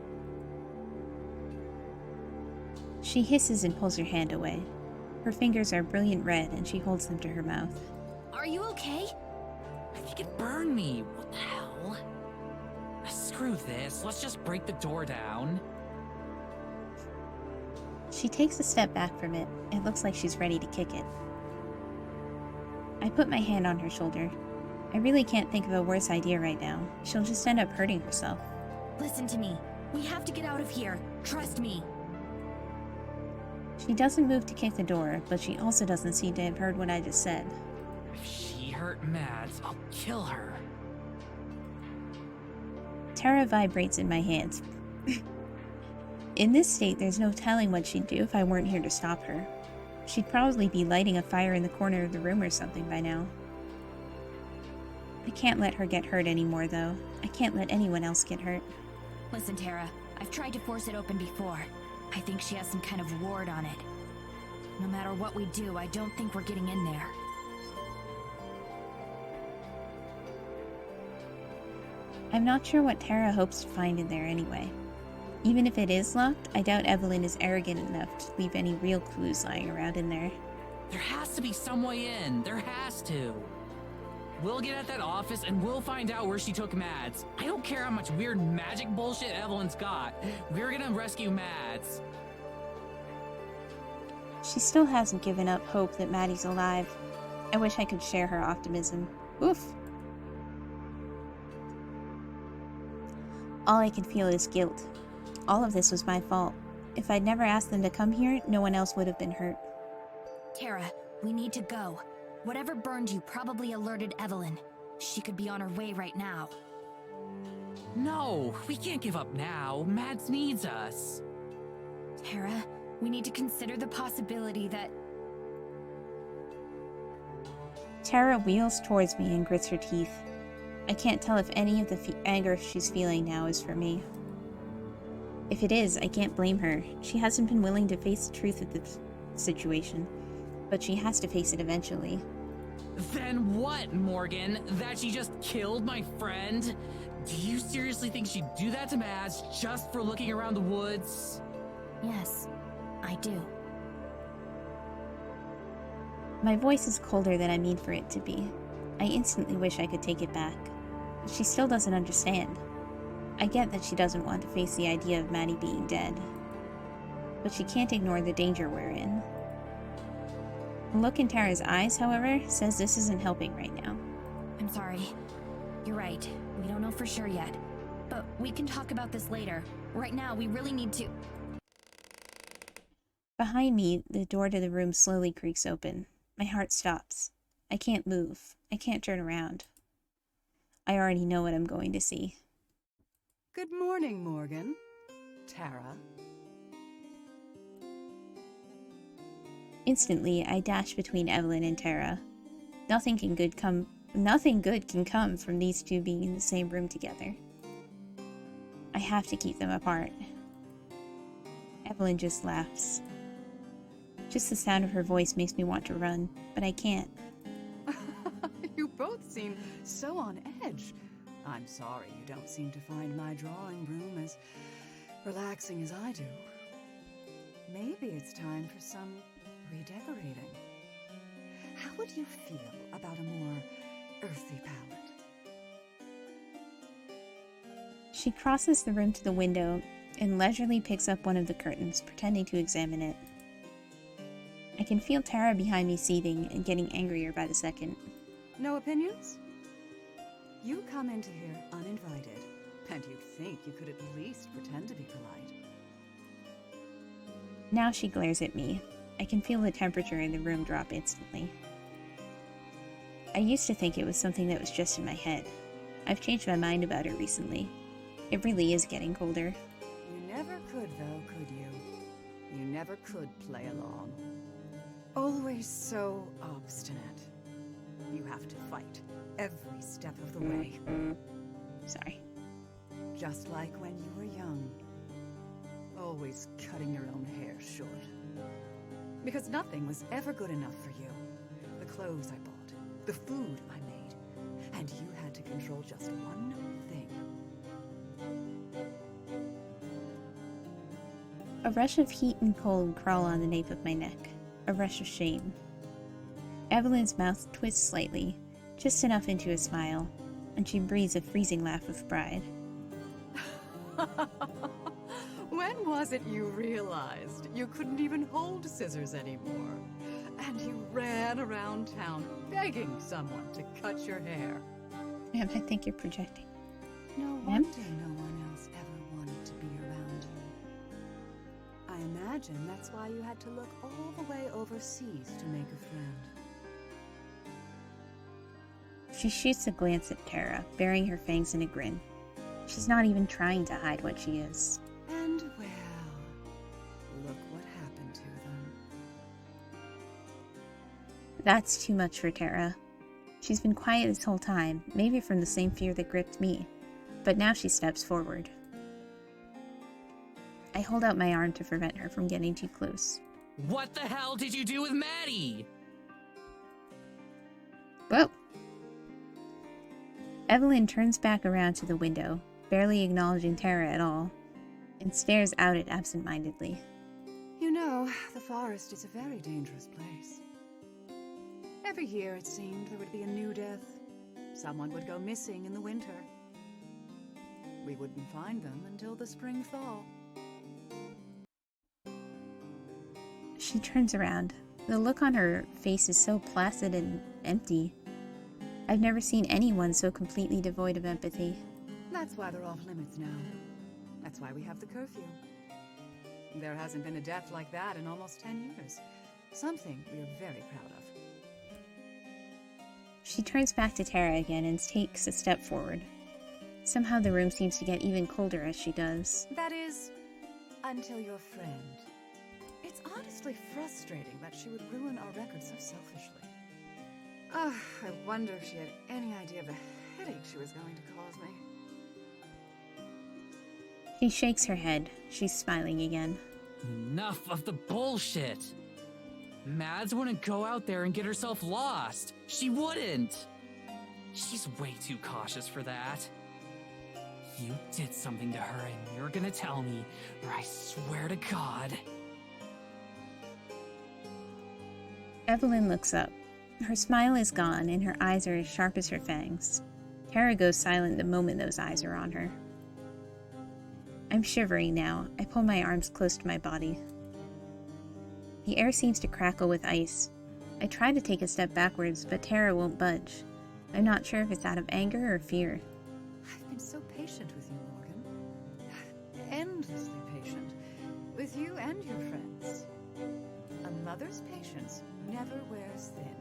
She hisses and pulls her hand away. Her fingers are brilliant red, and she holds them to her mouth. Are you okay? I think it burned me. What the hell? Screw this. Let's just break the door down. She takes a step back from it. It looks like she's ready to kick it. I put my hand on her shoulder. I really can't think of a worse idea right now. She'll just end up hurting herself. Listen to me. We have to get out of here. Trust me. She doesn't move to kick the door, but she also doesn't seem to have heard what I just said. If she hurt Mads, I'll kill her. Tara vibrates in my hands. In this state, there's no telling what she'd do if I weren't here to stop her. She'd probably be lighting a fire in the corner of the room or something by now. I can't let her get hurt anymore, though. I can't let anyone else get hurt. Listen, Tara. I've tried to force it open before. I think she has some kind of ward on it. No matter what we do, I don't think we're getting in there. I'm not sure what Tara hopes to find in there anyway. Even if it is locked, I doubt Evelyn is arrogant enough to leave any real clues lying around in there. There has to be some way in. There has to. We'll get at that office and we'll find out where she took Mads. I don't care how much weird magic bullshit Evelyn's got. We're gonna rescue Mads. She still hasn't given up hope that Maddie's alive. I wish I could share her optimism. Oof. All I can feel is guilt. All of this was my fault. If I'd never asked them to come here, no one else would have been hurt. Tara, we need to go. Whatever burned you probably alerted Evelyn. She could be on her way right now. No, we can't give up now. Mads needs us. Tara, we need to consider the possibility that... Tara wheels towards me and grits her teeth. I can't tell if any of the anger she's feeling now is for me. If it is, I can't blame her. She hasn't been willing to face the truth of the situation, but she has to face it eventually. Then what, Morgan? That she just killed my friend? Do you seriously think she'd do that to Mads just for looking around the woods? Yes, I do. My voice is colder than I mean for it to be. I instantly wish I could take it back. But she still doesn't understand. I get that she doesn't want to face the idea of Maddie being dead. But she can't ignore the danger we're in. The look in Tara's eyes, however, says this isn't helping right now. I'm sorry. You're right. We don't know for sure yet. But we can talk about this later. Right now, we really need to... Behind me, the door to the room slowly creaks open. My heart stops. I can't move. I can't turn around. I already know what I'm going to see. Good morning, Morgan. Tara. Instantly, I dash between Evelyn and Tara. Nothing good can come from these two being in the same room together. I have to keep them apart. Evelyn just laughs. Just the sound of her voice makes me want to run, but I can't. seem so on edge. I'm sorry you don't seem to find my drawing room as relaxing as I do. Maybe it's time for some redecorating. How would you feel about a more earthy palette? She crosses the room to the window and leisurely picks up one of the curtains, pretending to examine it. I can feel Tara behind me seething and getting angrier by the second. No opinions? You come into here uninvited, and you'd think you could at least pretend to be polite. Now she glares at me. I can feel the temperature in the room drop instantly. I used to think it was something that was just in my head. I've changed my mind about it recently. It really is getting colder. You never could, though, could you? You never could play along. Always so obstinate. You have to fight every step of the way. Sorry. Just like when you were young. Always cutting your own hair short. Because nothing was ever good enough for you. The clothes I bought, the food I made, and you had to control just one thing. A rush of heat and cold crawl on the nape of my neck. A rush of shame. Evelyn's mouth twists slightly, just enough into a smile, and she breathes a freezing laugh of pride. When was it you realized you couldn't even hold scissors anymore? And you ran around town begging someone to cut your hair. Ma'am, I think you're projecting. No Ma'am? wonder no one else ever wanted to be around you. I imagine that's why you had to look all the way overseas to make a friend. She shoots a glance at Tara, baring her fangs in a grin. She's not even trying to hide what she is. And well, look what happened to them. That's too much for Tara. She's been quiet this whole time, maybe from the same fear that gripped me, but now she steps forward. I hold out my arm to prevent her from getting too close. What the hell did you do with Maddie? Whoa! Evelyn turns back around to the window, barely acknowledging Tara at all, and stares out it absent-mindedly. You know, the forest is a very dangerous place. Every year, it seemed, there would be a new death. Someone would go missing in the winter. We wouldn't find them until the spring thaw. She turns around. The look on her face is so placid and empty. I've never seen anyone so completely devoid of empathy. That's why they're off limits now. That's why we have the curfew. There hasn't been a death like that in almost 10 years. Something we are very proud of. She turns back to Tara again and takes a step forward. Somehow the room seems to get even colder as she does. That is, until your friend. It's honestly frustrating that she would ruin our record so selfishly. I wonder if she had any idea of the headache she was going to cause me. She shakes her head. She's smiling again. Enough of the bullshit! Mads wouldn't go out there and get herself lost. She wouldn't. She's way too cautious for that. You did something to her and you're gonna tell me, or I swear to God. Evelyn looks up. Her smile is gone and her eyes are as sharp as her fangs. Tara goes silent the moment those eyes are on her. I'm shivering now. I pull my arms close to my body. The air seems to crackle with ice. I try to take a step backwards, but Tara won't budge. I'm not sure if it's out of anger or fear. I've been so patient with you, Morgan. Endlessly patient. With you and your friends. A mother's patience never wears thin.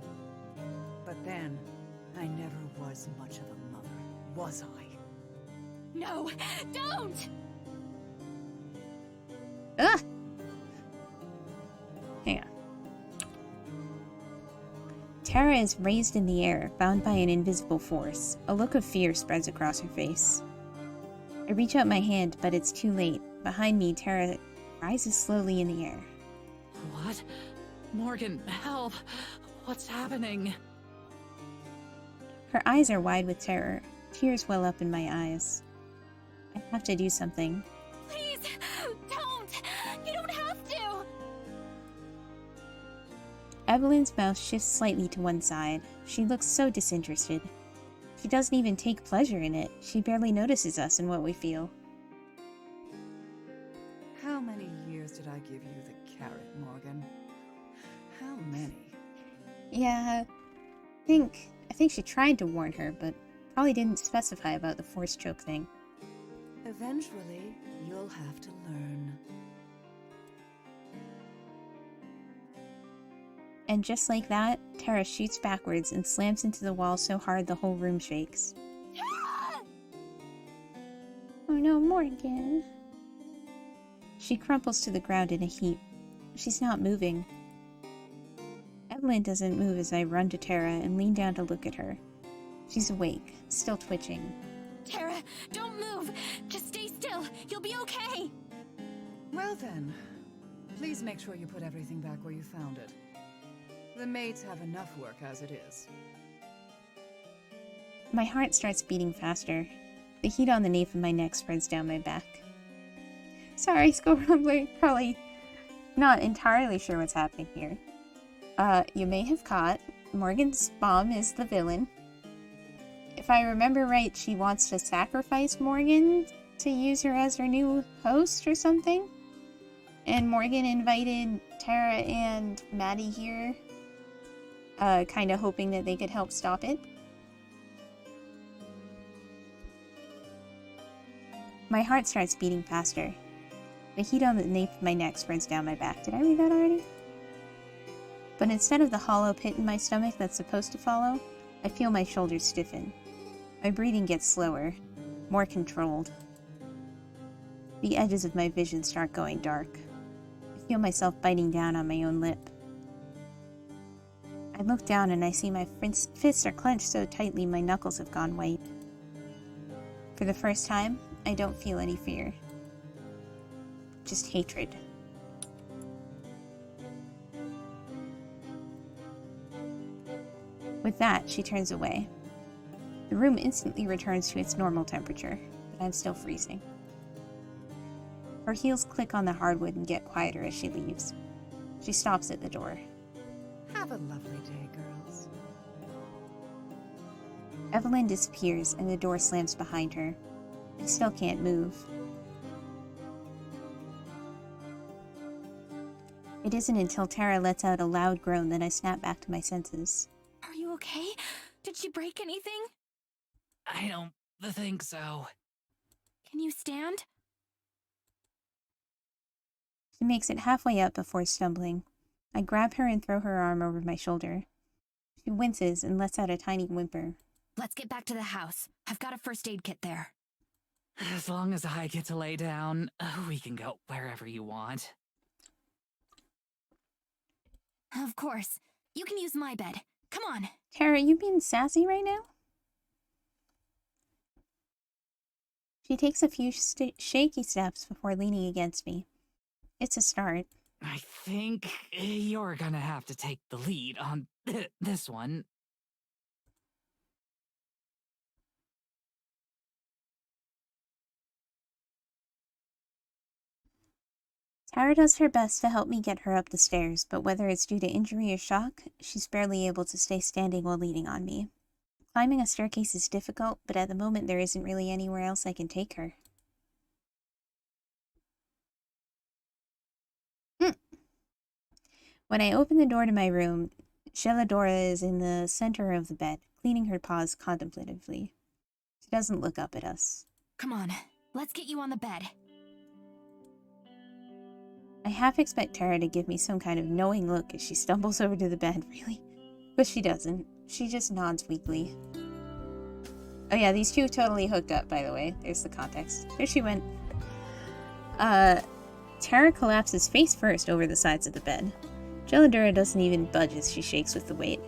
But then, I never was much of a mother, was I? No, don't! Ah! Hang on. Tara is raised in the air, bound by an invisible force. A look of fear spreads across her face. I reach out my hand, but it's too late. Behind me, Tara rises slowly in the air. What? Morgan, help! What's happening? Her eyes are wide with terror. Tears well up in my eyes. I have to do something. Please, don't! You don't have to! Evelyn's mouth shifts slightly to one side. She looks so disinterested. She doesn't even take pleasure in it. She barely notices us and what we feel. How many years did I give you the carrot, Morgan? How many? Yeah, I think she tried to warn her, but probably didn't specify about the force choke thing. Eventually, you'll have to learn. And just like that, Tara shoots backwards and slams into the wall so hard the whole room shakes. Oh no, Morgan. She crumples to the ground in a heap. She's not moving. Evelyn doesn't move as I run to Tara and lean down to look at her. She's awake, still twitching. Tara, don't move! Just stay still! You'll be okay! Well then, please make sure you put everything back where you found it. The maids have enough work as it is. My heart starts beating faster. The heat on the nape of my neck spreads down my back. Sorry, Skull Rumbler, probably not entirely sure what's happening here. You may have caught, Morgan's mom is the villain. If I remember right, she wants to sacrifice Morgan to use her as her new host or something. And Morgan invited Tara and Madi here, kind of hoping that they could help stop it. My heart starts beating faster. The heat on the nape of my neck spreads down my back. Did I read that already? But instead of the hollow pit in my stomach that's supposed to follow, I feel my shoulders stiffen. My breathing gets slower, more controlled. The edges of my vision start going dark. I feel myself biting down on my own lip. I look down and I see my fists are clenched so tightly my knuckles have gone white. For the first time, I don't feel any fear. Just hatred. With that, she turns away. The room instantly returns to its normal temperature, but I'm still freezing. Her heels click on the hardwood and get quieter as she leaves. She stops at the door. Have a lovely day, girls. Evelyn disappears and the door slams behind her. I still can't move. It isn't until Tara lets out a loud groan that I snap back to my senses. Are you okay? Did she break anything? I don't think so. Can you stand? She makes it halfway up before stumbling. I grab her and throw her arm over my shoulder. She winces and lets out a tiny whimper. Let's get back to the house. I've got a first aid kit there. As long as I get to lay down, we can go wherever you want. Of course. You can use my bed. Come on. Tara, you being sassy right now? She takes a few shaky steps before leaning against me. It's a start. I think you're gonna have to take the lead on this one. Tara does her best to help me get her up the stairs, but whether it's due to injury or shock, she's barely able to stay standing while leaning on me. Climbing a staircase is difficult, but at the moment there isn't really anywhere else I can take her. When I open the door to my room, Sheladora is in the center of the bed, cleaning her paws contemplatively. She doesn't look up at us. Come on. Let's get you on the bed. I half expect Tara to give me some kind of knowing look as she stumbles over to the bed, really. But she doesn't. She just nods weakly. Oh yeah, these two totally hooked up, by the way. There's the context. There she went. Tara collapses face first over the sides of the bed. Geladura doesn't even budge as she shakes with the weight.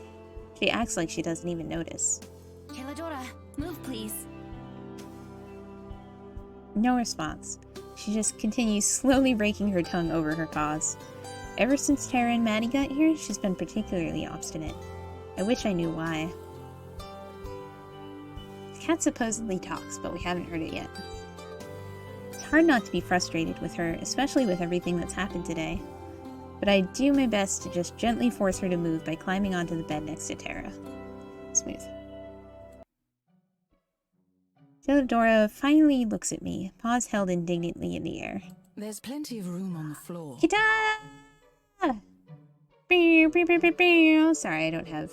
She acts like she doesn't even notice. Geladora, move please. No response. She just continues slowly breaking her tongue over her paws. Ever since Tara and Madi got here, she's been particularly obstinate. I wish I knew why. cat supposedly talks, but we haven't heard it yet. It's hard not to be frustrated with her, especially with everything that's happened today. But I do my best to just gently force her to move by climbing onto the bed next to Terra. Smooth. Philodora finally looks at me, paws held indignantly in the air. There's plenty of room on the floor. Kita! Beow, beow, beow, beow, beow. Sorry, I don't have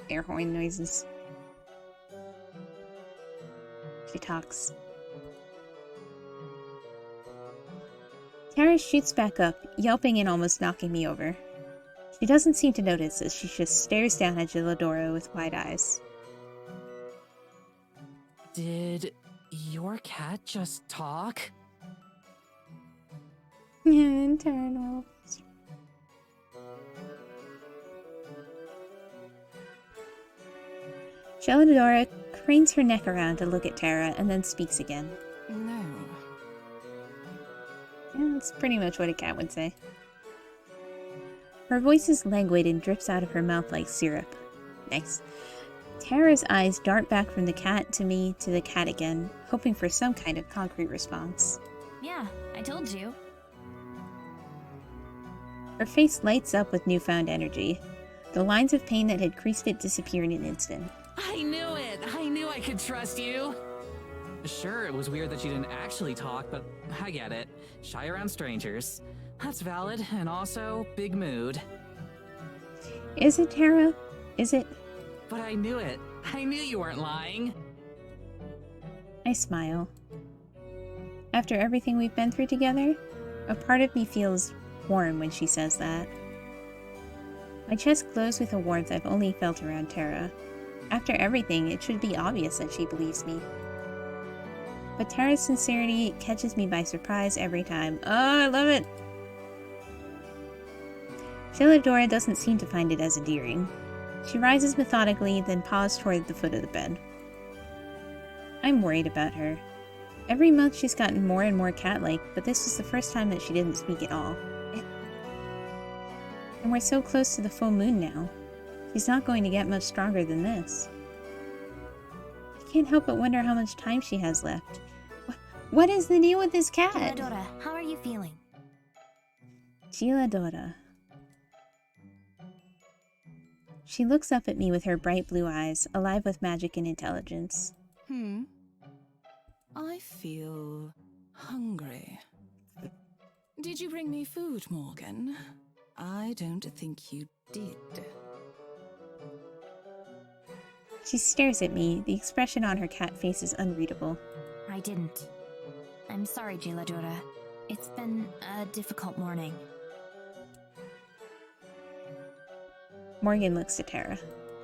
air horn noises. She talks. Terra shoots back up, yelping and almost knocking me over. She doesn't seem to notice as she just stares down at Philodora with wide eyes. Did your cat just talk? Internal. Philodora cranes her neck around to look at Terra and then speaks again. No. Yeah, that's pretty much what a cat would say. Her voice is languid and drips out of her mouth like syrup. Nice. Terra's eyes dart back from the cat to me to the cat again, hoping for some kind of concrete response. Yeah, I told you. Her face lights up with newfound energy. The lines of pain that had creased it disappear in an instant. I knew it! I knew I could trust you! Sure, it was weird that you didn't actually talk, but I get it. Shy around strangers. That's valid, and also, big mood. Is it, Terra? Is it? But I knew it. I knew you weren't lying. I smile. After everything we've been through together, a part of me feels warm when she says that. My chest glows with a warmth I've only felt around Terra. After everything, it should be obvious that she believes me. But Terra's sincerity catches me by surprise every time. Oh, I love it! Philodora doesn't seem to find it as endearing. She rises methodically, then paws toward the foot of the bed. I'm worried about her. Every month she's gotten more and more cat-like, but this was the first time that she didn't speak at all. And we're so close to the full moon now. She's not going to get much stronger than this. I can't help but wonder how much time she has left. What is the deal with this cat? Philodora, how are you feeling? Philodora. She looks up at me with her bright blue eyes, alive with magic and intelligence. I feel hungry. Did you bring me food, Morgan? I don't think you did. She stares at me. The expression on her cat face is unreadable. I didn't. I'm sorry, Philodora. It's been a difficult morning. Morgan looks at Terra.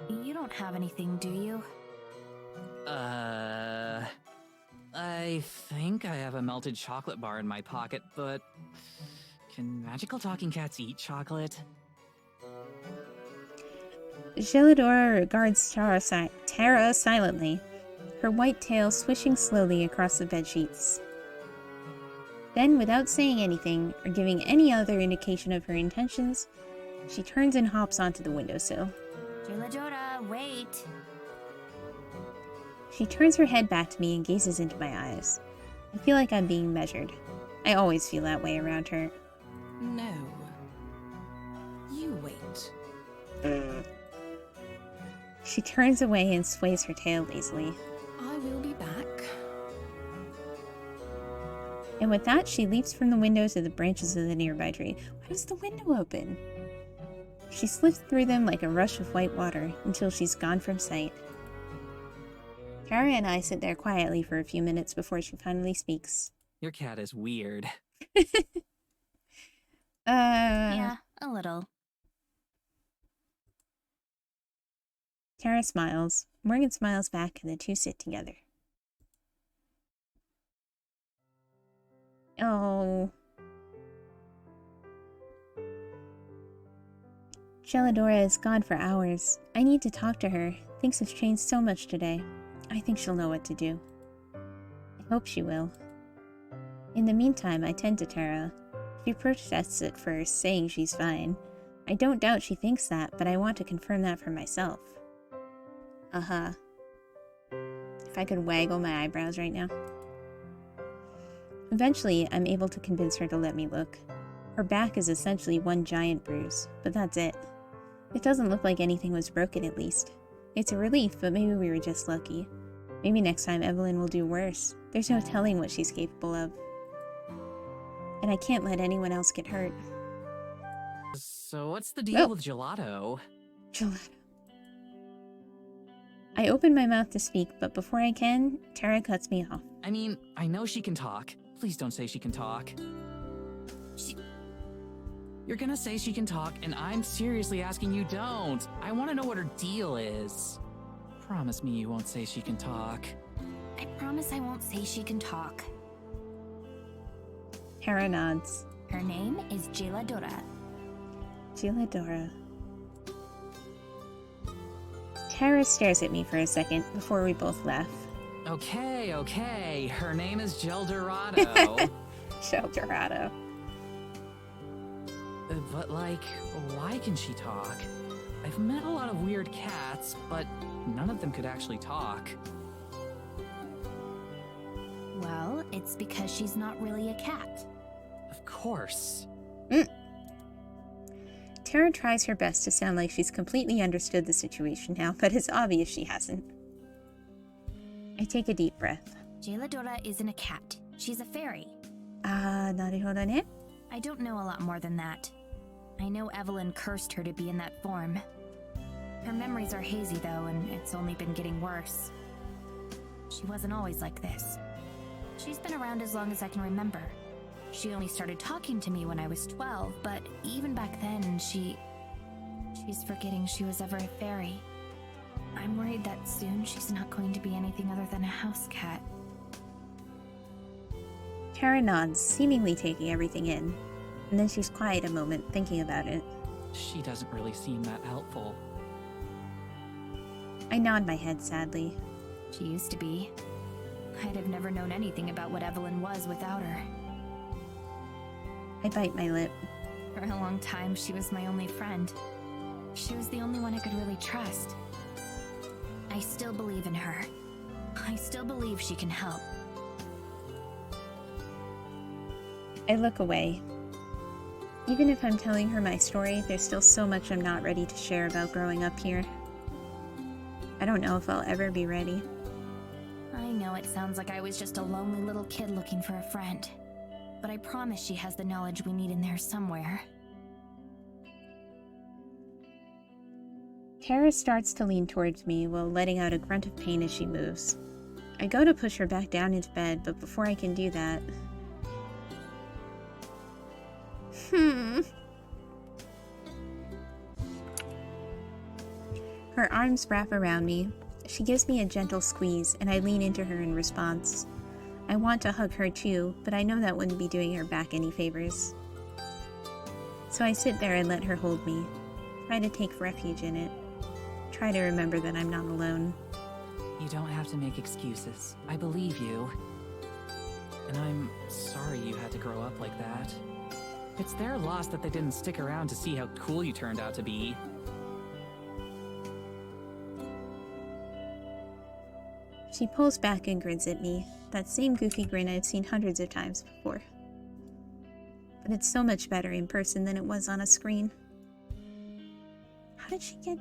You don't have anything, do you? I think I have a melted chocolate bar in my pocket, but can magical talking cats eat chocolate? Philodora regards Terra silently, her white tail swishing slowly across the bedsheets. Then, without saying anything, or giving any other indication of her intentions, she turns and hops onto the windowsill. Philodora, wait! She turns her head back to me and gazes into my eyes. I feel like I'm being measured. I always feel that way around her. No. You wait. She turns away and sways her tail lazily. I will be back. And with that, she leaps from the window to the branches of the nearby tree. Why is the window open? She slips through them like a rush of white water until she's gone from sight. Kaori and I sit there quietly for a few minutes before she finally speaks. Your cat is weird. Yeah, a little. Tara smiles. Morgan smiles back, and the two sit together. Oh. Philodora is gone for hours. I need to talk to her. Things have changed so much today. I think she'll know what to do. I hope she will. In the meantime, I tend to Tara. She protests at first, saying she's fine. I don't doubt she thinks that, but I want to confirm that for myself. If I could waggle my eyebrows right now. Eventually, I'm able to convince her to let me look. Her back is essentially one giant bruise, but that's it. It doesn't look like anything was broken, at least. It's a relief, but maybe we were just lucky. Maybe next time Evelyn will do worse. There's no telling what she's capable of. And I can't let anyone else get hurt. So what's the deal with gelato? Gelato. I open my mouth to speak, but before I can, Tara cuts me off. I mean, I know she can talk. Please don't say she can talk. You're gonna say she can talk, and I'm seriously asking you don't. I want to know what her deal is. Promise me you won't say she can talk. I promise I won't say she can talk. Tara nods. Her name is Geladora. Geladora. Tara stares at me for a second before we both laugh. Okay. Her name is Geldorado. Geldorado. But, like, why can she talk? I've met a lot of weird cats, but none of them could actually talk. Well, it's because she's not really a cat. Of course. Tara tries her best to sound like she's completely understood the situation now, but it's obvious she hasn't. I take a deep breath. Geladora isn't a cat. She's a fairy. Naruhodo ne? I don't know a lot more than that. I know Evelyn cursed her to be in that form. Her memories are hazy, though, and it's only been getting worse. She wasn't always like this. She's been around as long as I can remember. She only started talking to me when I was 12, but even back then, she's forgetting she was ever a fairy. I'm worried that soon she's not going to be anything other than a house cat. Tara nods, seemingly taking everything in, and then she's quiet a moment, thinking about it. She doesn't really seem that helpful. I nod my head sadly. She used to be. I'd have never known anything about what Evelyn was without her. I bite my lip. For a long time, she was my only friend. She was the only one I could really trust. I still believe in her. I still believe she can help. I look away. Even if I'm telling her my story, there's still so much I'm not ready to share about growing up here. I don't know if I'll ever be ready. I know it sounds like I was just a lonely little kid looking for a friend. But I promise she has the knowledge we need in there somewhere. Tara starts to lean towards me while letting out a grunt of pain as she moves. I go to push her back down into bed, but before I can do that... Her arms wrap around me. She gives me a gentle squeeze, and I lean into her in response. I want to hug her too, but I know that wouldn't be doing her back any favors. So I sit there and let her hold me. Try to take refuge in it. Try to remember that I'm not alone. You don't have to make excuses. I believe you. And I'm sorry you had to grow up like that. It's their loss that they didn't stick around to see how cool you turned out to be. She pulls back and grins at me, that same goofy grin I've seen hundreds of times before. But it's so much better in person than it was on a screen. How did she get...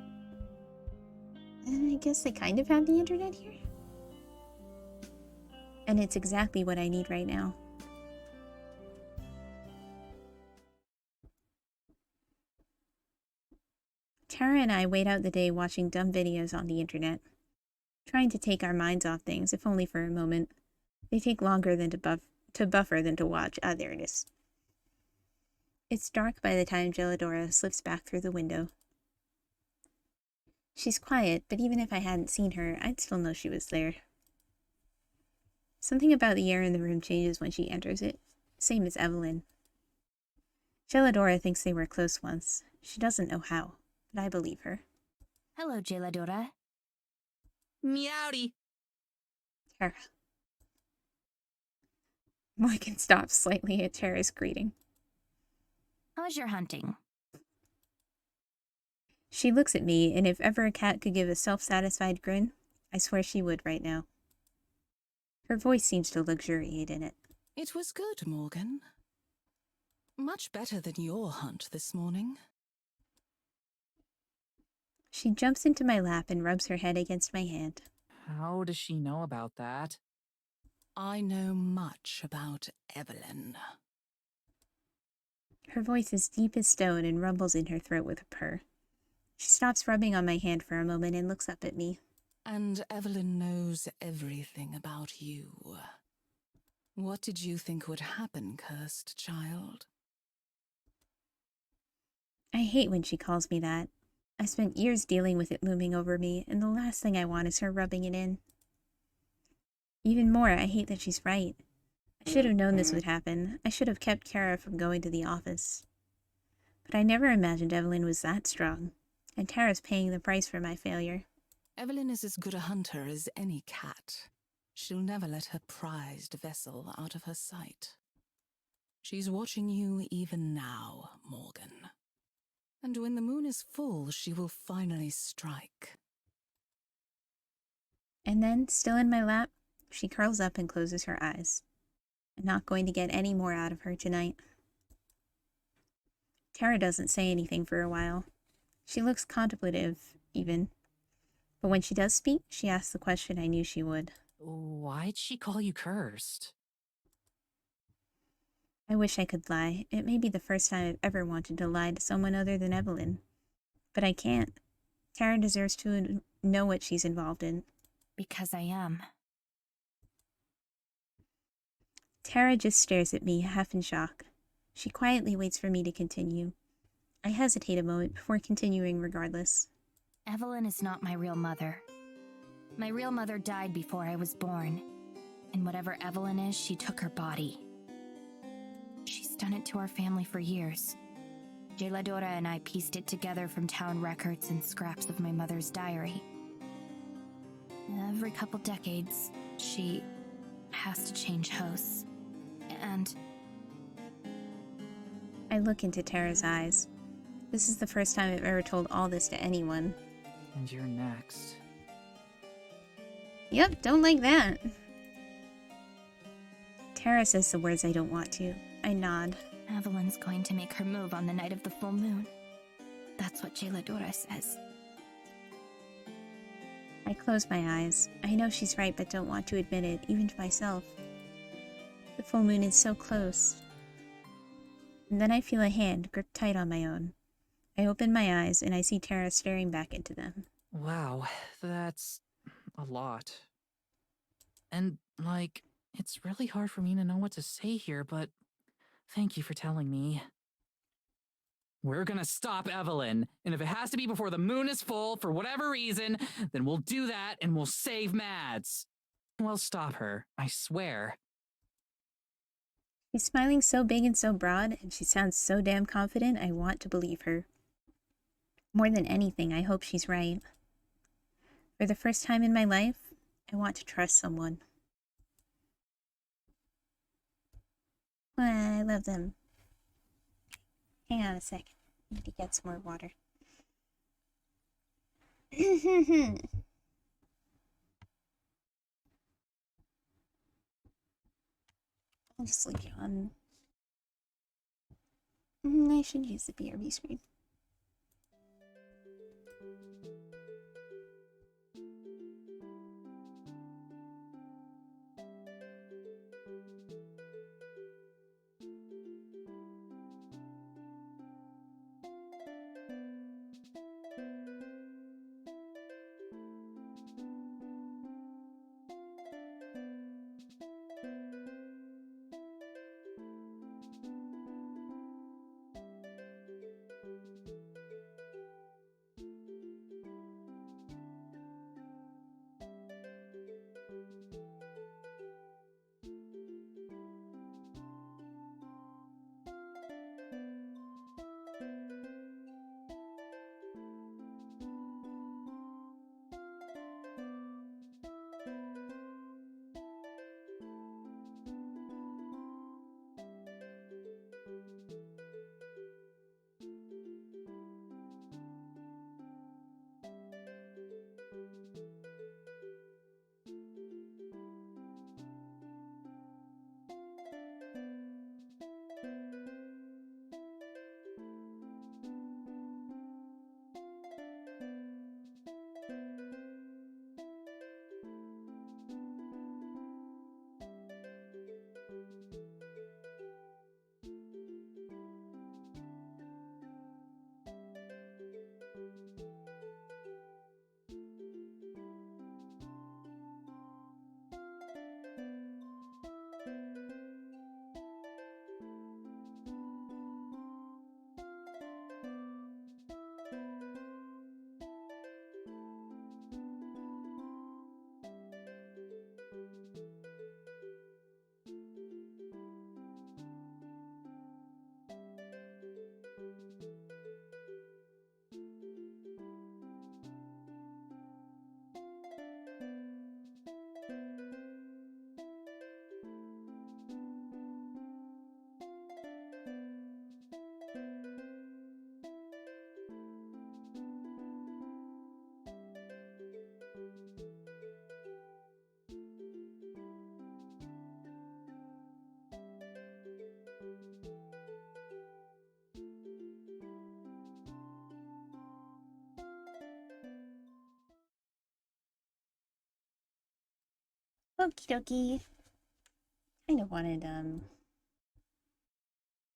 I guess they kind of have the internet here? And it's exactly what I need right now. Tara and I wait out the day watching dumb videos on the internet. Trying to take our minds off things, if only for a moment. They take longer than to buffer than to watch. Ah, there it is. It's dark by the time Geladora slips back through the window. She's quiet, but even if I hadn't seen her, I'd still know she was there. Something about the air in the room changes when she enters it. Same as Evelyn. Geladora thinks they were close once. She doesn't know how, but I believe her. Hello, Geladora. Meowdy! Tara. Morgan stops slightly at Tara's greeting. How's your hunting? She looks at me, and if ever a cat could give a self-satisfied grin, I swear she would right now. Her voice seems to luxuriate in it. It was good, Morgan. Much better than your hunt this morning. She jumps into my lap and rubs her head against my hand. How does she know about that? I know much about Evelyn. Her voice is deep as stone and rumbles in her throat with a purr. She stops rubbing on my hand for a moment and looks up at me. And Evelyn knows everything about you. What did you think would happen, cursed child? I hate when she calls me that. I spent years dealing with it looming over me, and the last thing I want is her rubbing it in. Even more, I hate that she's right. I should have known this would happen. I should have kept Kara from going to the office. But I never imagined Evelyn was that strong, and Tara's paying the price for my failure. Evelyn is as good a hunter as any cat. She'll never let her prized vessel out of her sight. She's watching you even now, Morgan. And when the moon is full, she will finally strike. And then, still in my lap, she curls up and closes her eyes. I'm not going to get any more out of her tonight. Tara doesn't say anything for a while. She looks contemplative, even. But when she does speak, she asks the question I knew she would. Why'd she call you cursed? I wish I could lie. It may be the first time I've ever wanted to lie to someone other than Evelyn. But I can't. Tara deserves to know what she's involved in. Because I am. Tara just stares at me, half in shock. She quietly waits for me to continue. I hesitate a moment before continuing regardless. Evelyn is not my real mother. My real mother died before I was born. And whatever Evelyn is, she took her body. She's done it to our family for years. Jeladora and I pieced it together from town records and scraps of my mother's diary. Every couple decades, she has to change hosts. And I look into Tara's eyes. This is the first time I've ever told all this to anyone. And you're next. Yep, don't like that. Tara says the words I don't want to. I nod. Evelyn's going to make her move on the night of the full moon. That's what Jeladora says. I close my eyes. I know she's right, but don't want to admit it, even to myself. The full moon is so close. And then I feel a hand grip tight on my own. I open my eyes and I see Tara staring back into them. Wow, that's a lot. And, it's really hard for me to know what to say here, but thank you for telling me. We're gonna stop Evelyn, and if it has to be before the moon is full for whatever reason, then we'll do that and we'll save Mads. We'll stop her, I swear. She's smiling so big and so broad, and she sounds so damn confident, I want to believe her. More than anything, I hope she's right. For the first time in my life, I want to trust someone. I love them. Hang on a second. I need to get some more water. I'll just leave it on. I should use the BRB screen. Okie dokie. Kind of wanted,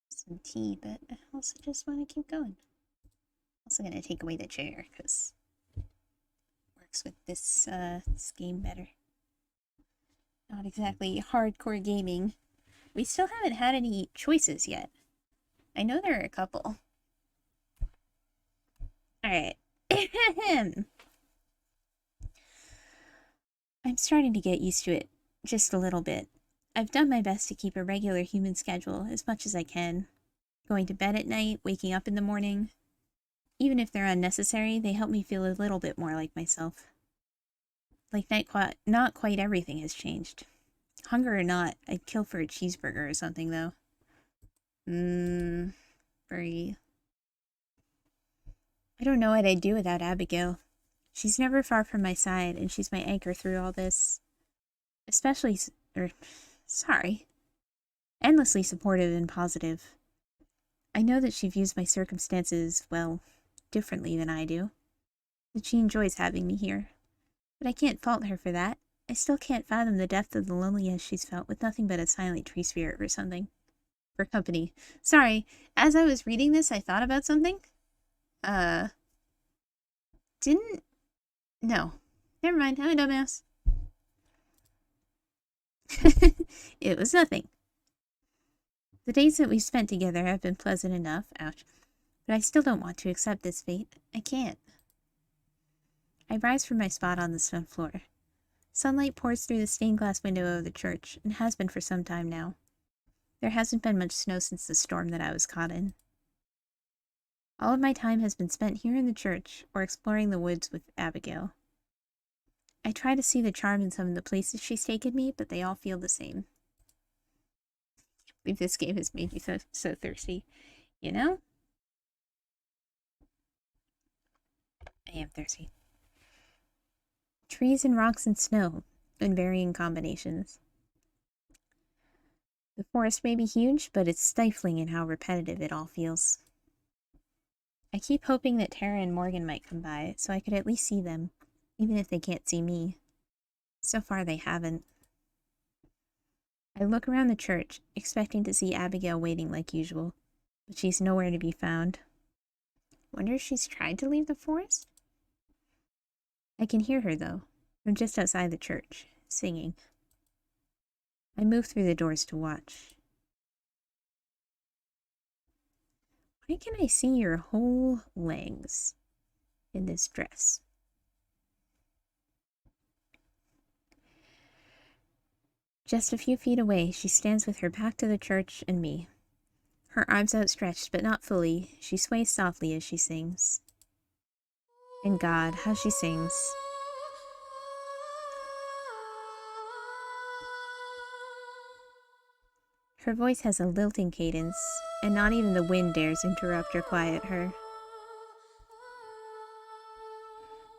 some tea, but I also just want to keep going. Also gonna take away the chair, because it works with this game better. Not exactly hardcore gaming. We still haven't had any choices yet. I know there are a couple. Alright. I'm starting to get used to it, just a little bit. I've done my best to keep a regular human schedule as much as I can. Going to bed at night, waking up in the morning. Even if they're unnecessary, they help me feel a little bit more like myself. Like not quite everything has changed. Hunger or not, I'd kill for a cheeseburger or something, though. Very... I don't know what I'd do without Abigail. She's never far from my side, and she's my anchor through all this. Endlessly supportive and positive. I know that she views my circumstances, well, differently than I do. That she enjoys having me here. But I can't fault her for that. I still can't fathom the depth of the loneliness she's felt with nothing but a silent tree spirit or something. For company. Sorry, as I was reading this, I thought about something. No. Never mind, I'm a dumbass. It was nothing. The days that we've spent together have been pleasant enough, ouch, but I still don't want to accept this fate. I can't. I rise from my spot on the stone floor. Sunlight pours through the stained glass window of the church, and has been for some time now. There hasn't been much snow since the storm that I was caught in. All of my time has been spent here in the church, or exploring the woods with Abigail. I try to see the charm in some of the places she's taken me, but they all feel the same. I can't believe this game has made me so thirsty. You know? I am thirsty. Trees and rocks and snow, in varying combinations. The forest may be huge, but it's stifling in how repetitive it all feels. I keep hoping that Tara and Morgan might come by, so I could at least see them, even if they can't see me. So far they haven't. I look around the church, expecting to see Abigail waiting like usual, but she's nowhere to be found. Wonder if she's tried to leave the forest? I can hear her, though, from just outside the church, singing. I move through the doors to watch. Why can I see your whole legs in this dress? Just a few feet away, she stands with her back to the church and me. Her arms outstretched, but not fully, she sways softly as she sings. And God, how she sings. Her voice has a lilting cadence, and not even the wind dares interrupt or quiet her.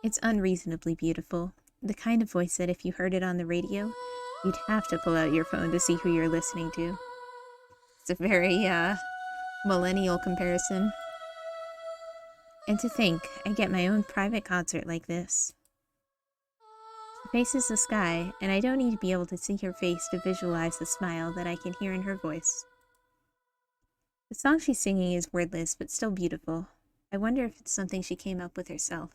It's unreasonably beautiful, the kind of voice that if you heard it on the radio, you'd have to pull out your phone to see who you're listening to. It's a very, millennial comparison. And to think, I get my own private concert like this. She faces the sky, and I don't need to be able to see her face to visualize the smile that I can hear in her voice. The song she's singing is wordless, but still beautiful. I wonder if it's something she came up with herself.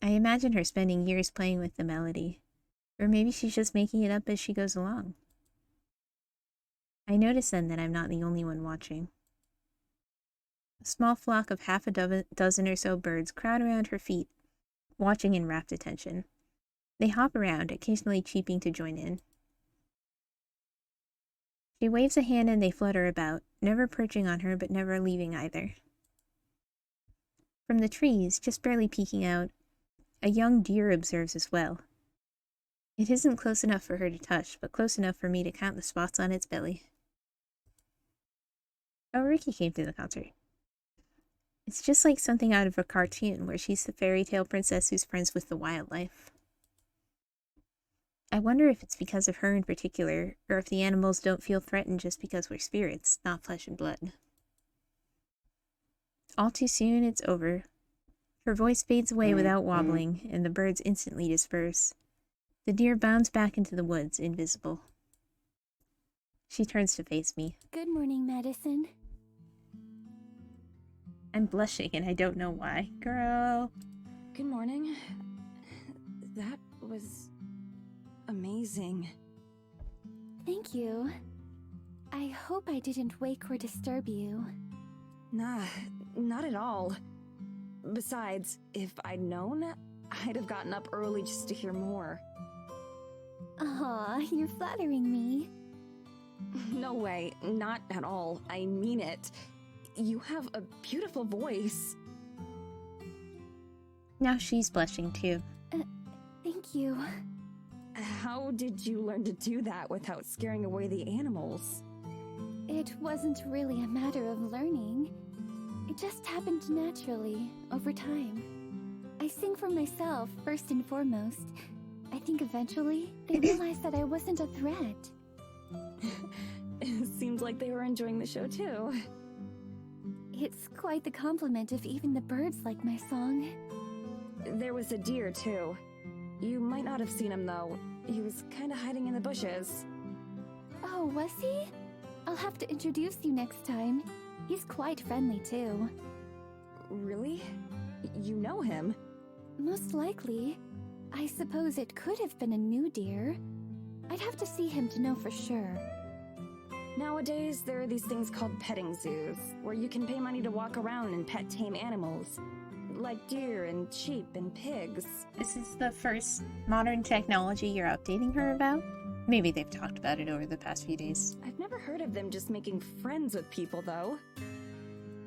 I imagine her spending years playing with the melody, or maybe she's just making it up as she goes along. I notice then that I'm not the only one watching. A small flock of half a dozen or so birds crowd around her feet, watching in rapt attention. They hop around, occasionally cheeping to join in. She waves a hand and they flutter about, never perching on her but never leaving either. From the trees, just barely peeking out, a young deer observes as well. It isn't close enough for her to touch, but close enough for me to count the spots on its belly. Oh, Ricky came to the concert. It's just like something out of a cartoon where she's the fairy tale princess who's friends with the wildlife. I wonder if it's because of her in particular, or if the animals don't feel threatened just because we're spirits, not flesh and blood. All too soon, it's over. Her voice fades away without wobbling, and the birds instantly disperse. The deer bounds back into the woods, invisible. She turns to face me. Good morning, Madison. I'm blushing and I don't know why. Girl. Good morning. That was amazing. Thank you. I hope I didn't wake or disturb you. Nah, not at all. Besides, if I'd known, I'd have gotten up early just to hear more. Aw, you're flattering me. No way, not at all. I mean it. You have a beautiful voice. Now she's blushing too. Thank you. How did you learn to do that without scaring away the animals? It wasn't really a matter of learning. It just happened naturally, over time. I sing for myself, first and foremost. I think eventually, they realized that I wasn't a threat. It seems like they were enjoying the show too. It's quite the compliment if even the birds like my song. There was a deer too. You might not have seen him though. He was kinda hiding in the bushes. Oh, was he? I'll have to introduce you next time. He's quite friendly too. Really? You know him? Most likely. I suppose it could have been a new deer. I'd have to see him to know for sure. Nowadays, there are these things called petting zoos, where you can pay money to walk around and pet tame animals. Like deer and sheep and pigs. This is the first modern technology you're updating her about? Maybe they've talked about it over the past few days. I've never heard of them just making friends with people, though.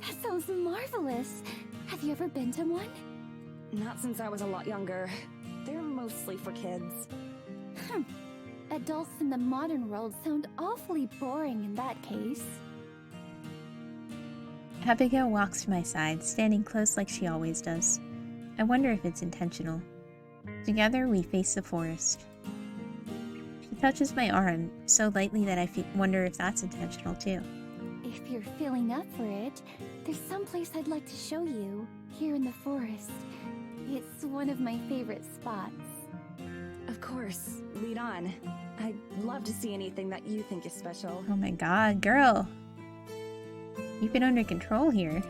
That sounds marvelous. Have you ever been to one? Not since I was a lot younger. They're mostly for kids. Adults in the modern world sound awfully boring in that case. Abigail walks to my side, standing close like she always does. I wonder if it's intentional. Together, we face the forest. She touches my arm so lightly that I wonder if that's intentional too. If you're feeling up for it, there's someplace I'd like to show you, here in the forest. It's one of my favorite spots. Of course, lead on. I'd love to see anything that you think is special. Oh my god, girl! Keep it under control here.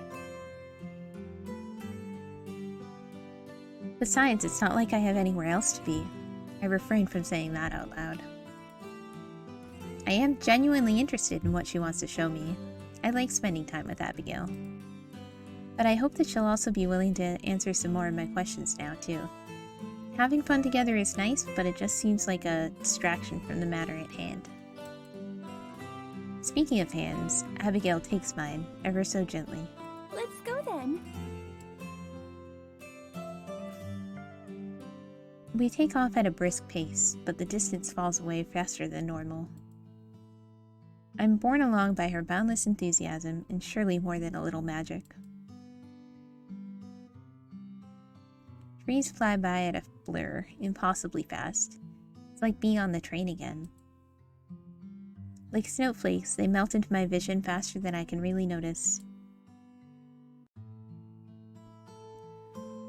Besides, it's not like I have anywhere else to be. I refrain from saying that out loud. I am genuinely interested in what she wants to show me. I like spending time with Abigail. But I hope that she'll also be willing to answer some more of my questions now, too. Having fun together is nice, but it just seems like a distraction from the matter at hand. Speaking of hands, Abigail takes mine, ever so gently. Let's go then! We take off at a brisk pace, but the distance falls away faster than normal. I'm borne along by her boundless enthusiasm and surely more than a little magic. Trees fly by at a blur, impossibly fast. It's like being on the train again. Like snowflakes, they melt into my vision faster than I can really notice.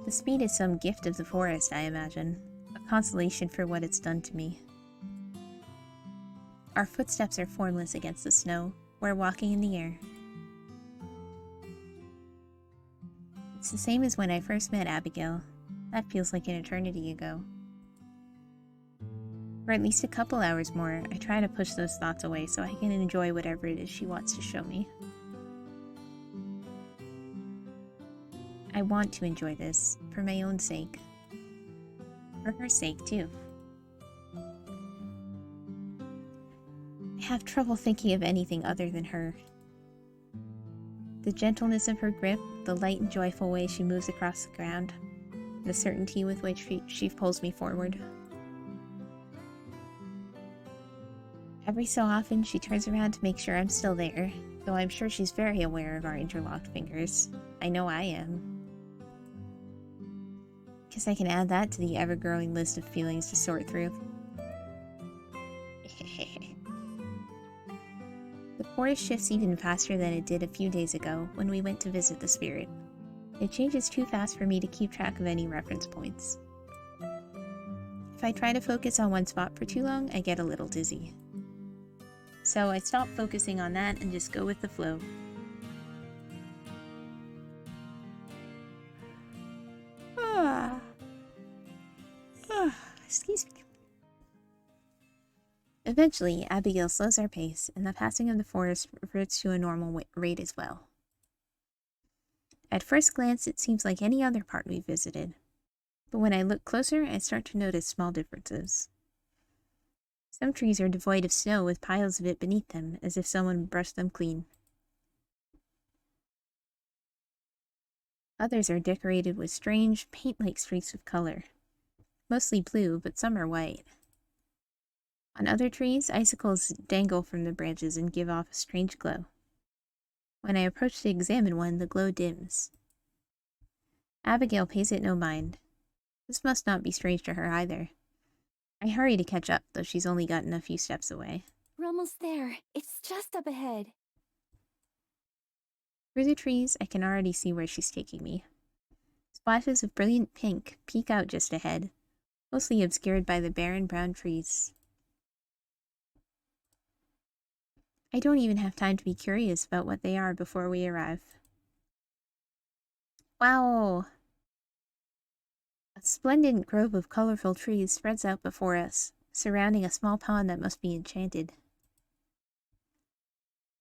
The speed is some gift of the forest, I imagine, a consolation for what it's done to me. Our footsteps are formless against the snow. We're walking in the air. It's the same as when I first met Abigail. That feels like an eternity ago. For at least a couple hours more, I try to push those thoughts away so I can enjoy whatever it is she wants to show me. I want to enjoy this, for my own sake. For her sake, too. I have trouble thinking of anything other than her. The gentleness of her grip, the light and joyful way she moves across the ground, the certainty with which she pulls me forward. Every so often, she turns around to make sure I'm still there, though I'm sure she's very aware of our interlocked fingers. I know I am. Guess I can add that to the ever-growing list of feelings to sort through. The forest shifts even faster than it did a few days ago when we went to visit the spirit. It changes too fast for me to keep track of any reference points. If I try to focus on one spot for too long, I get a little dizzy. So I stop focusing on that and just go with the flow. Excuse me. Eventually, Abigail slows our pace, and the passing of the forest reverts to a normal rate as well. At first glance, it seems like any other part we've visited, but when I look closer, I start to notice small differences. Some trees are devoid of snow with piles of it beneath them, as if someone brushed them clean. Others are decorated with strange, paint-like streaks of color. Mostly blue, but some are white. On other trees, icicles dangle from the branches and give off a strange glow. When I approach to examine one, the glow dims. Abigail pays it no mind. This must not be strange to her either. I hurry to catch up, though she's only gotten a few steps away. We're almost there. It's just up ahead. Through the trees, I can already see where she's taking me. Splashes of brilliant pink peek out just ahead, mostly obscured by the barren brown trees. I don't even have time to be curious about what they are before we arrive. Wow! A splendid grove of colorful trees spreads out before us, surrounding a small pond that must be enchanted.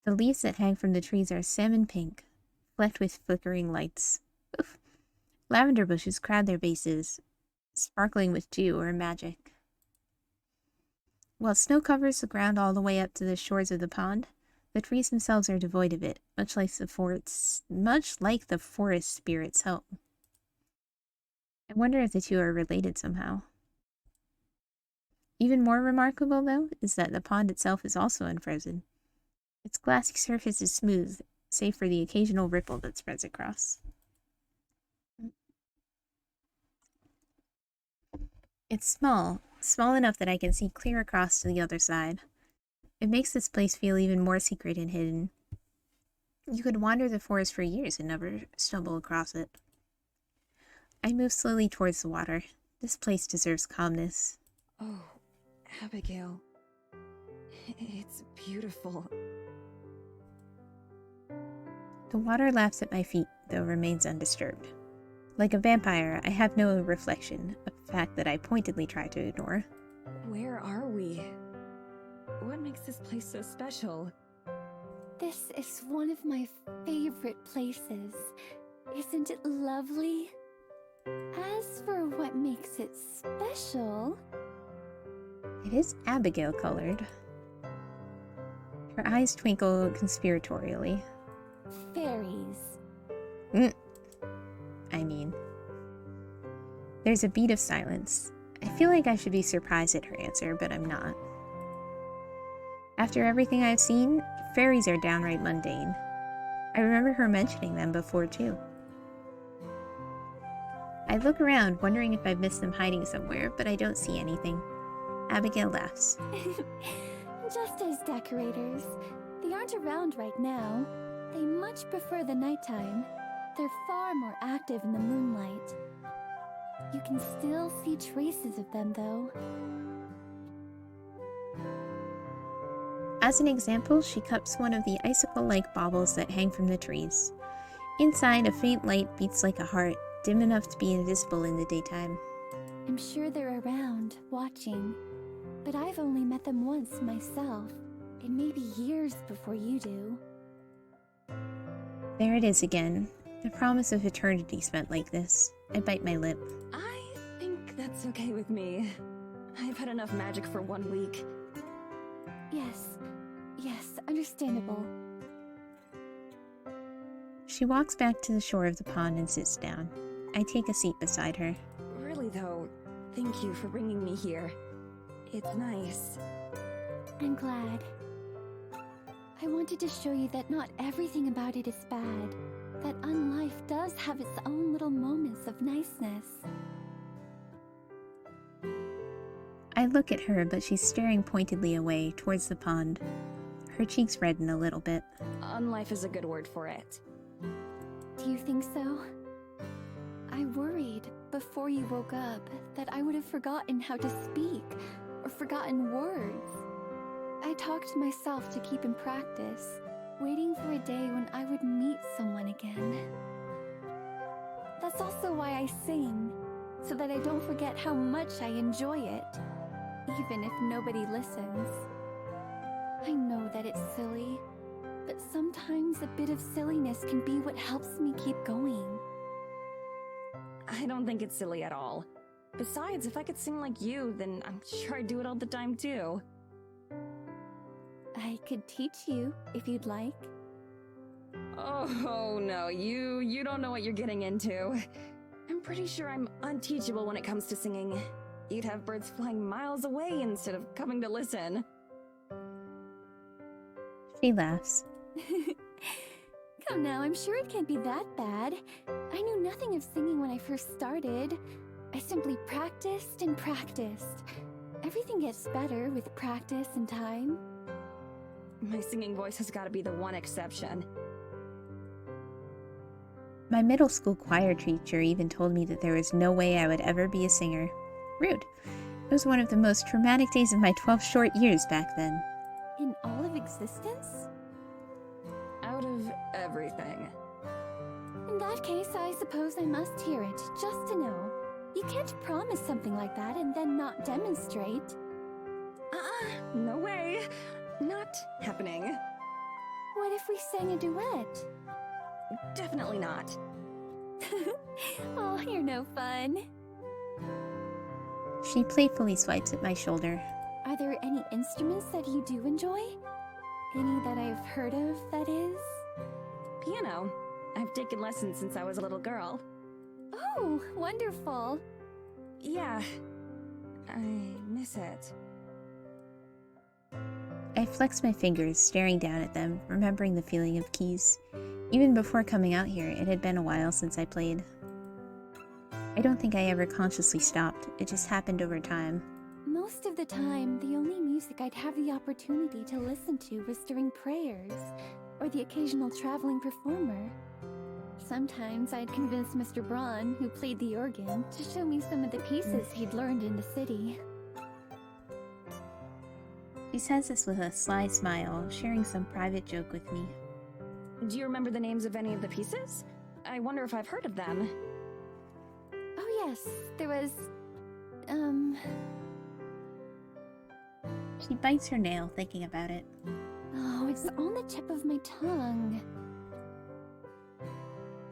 The leaves that hang from the trees are salmon pink, flecked with flickering lights. Oof. Lavender bushes crowd their bases, sparkling with dew or magic. While snow covers the ground all the way up to the shores of the pond, the trees themselves are devoid of it, much like the forest spirit's home. I wonder if the two are related somehow. Even more remarkable, though, is that the pond itself is also unfrozen. Its glassy surface is smooth, save for the occasional ripple that spreads across. It's small enough that I can see clear across to the other side. It makes this place feel even more secret and hidden. You could wander the forest for years and never stumble across it. I move slowly towards the water. This place deserves calmness. Oh, Abigail. It's beautiful. The water laps at my feet, though remains undisturbed. Like a vampire, I have no reflection, a fact that I pointedly try to ignore. Where are we? What makes this place so special? This is one of my favorite places. Isn't it lovely? As for what makes it special... It is Abigail colored. Her eyes twinkle conspiratorially. Fairies. I mean... There's a beat of silence. I feel like I should be surprised at her answer, but I'm not. After everything I've seen, fairies are downright mundane. I remember her mentioning them before, too. I look around, wondering if I've missed them hiding somewhere, but I don't see anything. Abigail laughs. Just as decorators. They aren't around right now. They much prefer the nighttime. They're far more active in the moonlight. You can still see traces of them, though. As an example, she cups one of the icicle-like baubles that hang from the trees. Inside, a faint light beats like a heart, dim enough to be invisible in the daytime. I'm sure they're around, watching. But I've only met them once myself. It may be years before you do. There it is again. The promise of eternity spent like this. I bite my lip. I think that's okay with me. I've had enough magic for 1 week. Yes, understandable. She walks back to the shore of the pond and sits down. I take a seat beside her. Really though, thank you for bringing me here. It's nice. I'm glad. I wanted to show you that not everything about it is bad. That unlife does have its own little moments of niceness. I look at her, but she's staring pointedly away, towards the pond. Her cheeks redden a little bit. Unlife is a good word for it. Do you think so? I worried before you woke up that I would have forgotten how to speak or forgotten words. I talked to myself to keep in practice, waiting for a day when I would meet someone again. That's also why I sing, so that I don't forget how much I enjoy it, even if nobody listens. I know that it's silly, but sometimes a bit of silliness can be what helps me keep going. I don't think it's silly at all. Besides, if I could sing like you, then I'm sure I'd do it all the time too. I could teach you if you'd like. Oh no, you don't know what you're getting into. I'm pretty sure I'm unteachable when it comes to singing. You'd have birds flying miles away instead of coming to listen. She laughs. Come now, I'm sure it can't be that bad. I knew nothing of singing when I first started. I simply practiced and practiced. Everything gets better with practice and time. My singing voice has got to be the one exception. My middle school choir teacher even told me that there was no way I would ever be a singer. Rude. It was one of the most traumatic days of my 12 short years back then. In all of existence? Out of everything. In that case, I suppose I must hear it, just to know. You can't promise something like that and then not demonstrate. No way. Not happening. What if we sang a duet? Definitely not. Oh, you're no fun. She playfully swipes at my shoulder. Are there any instruments that you do enjoy? Any that I've heard of, that is? Piano. I've taken lessons since I was a little girl. Oh, wonderful. Yeah. I miss it. I flex my fingers, staring down at them, remembering the feeling of keys. Even before coming out here, it had been a while since I played. I don't think I ever consciously stopped, it just happened over time. Most of the time, the only music I'd have the opportunity to listen to was during prayers, or the occasional traveling performer. Sometimes I'd convince Mr. Braun, who played the organ, to show me some of the pieces he'd learned in the city. She says this with a sly smile, sharing some private joke with me. Do you remember the names of any of the pieces? I wonder if I've heard of them. Oh yes, there was... She bites her nail, thinking about it. Oh, it's on the tip of my tongue.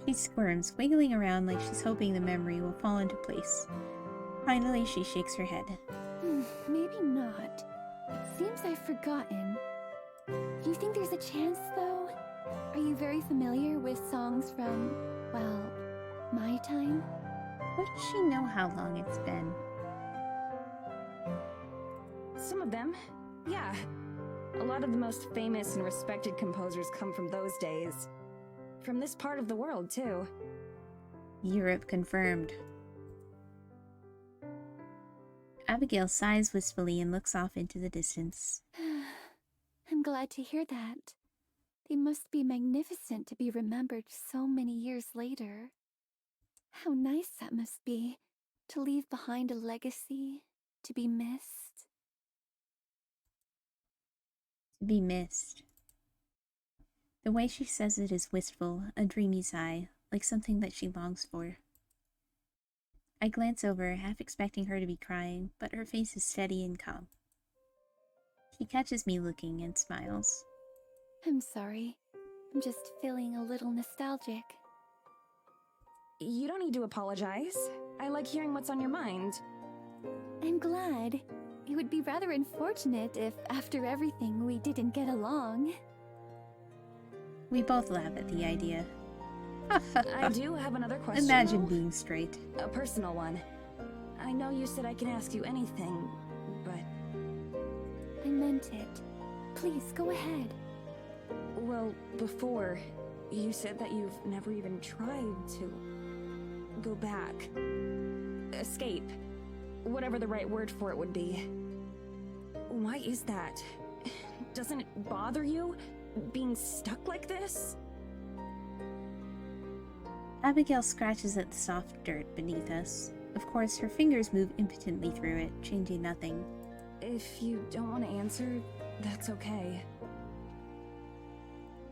She squirms, wiggling around like she's hoping the memory will fall into place. Finally, she shakes her head. Maybe not. It seems I've forgotten. Do you think there's a chance, though? Are you very familiar with songs from, well, my time? How does she know how long it's been? Some of them, yeah. A lot of the most famous and respected composers come from those days. From this part of the world, too. Europe confirmed. Abigail sighs wistfully and looks off into the distance. I'm glad to hear that. They must be magnificent to be remembered so many years later. How nice that must be, to leave behind a legacy, to be missed. To be missed. The way she says it is wistful, a dreamy sigh, like something that she longs for. I glance over, half expecting her to be crying, but her face is steady and calm. She catches me looking and smiles. I'm sorry. I'm just feeling a little nostalgic. You don't need to apologize. I like hearing what's on your mind. I'm glad. It would be rather unfortunate if, after everything, we didn't get along. We both laugh at the idea. I do have another question. Imagine though. being straight. A personal one. I know you said I can ask you anything, but... I meant it. Please, go ahead. Well, before, you said that you've never even tried to... go back. Escape. Whatever the right word for it would be. Why is that? Doesn't it bother you? Being stuck like this? Abigail scratches at the soft dirt beneath us. Of course, her fingers move impotently through it, changing nothing. If you don't want to answer, that's okay.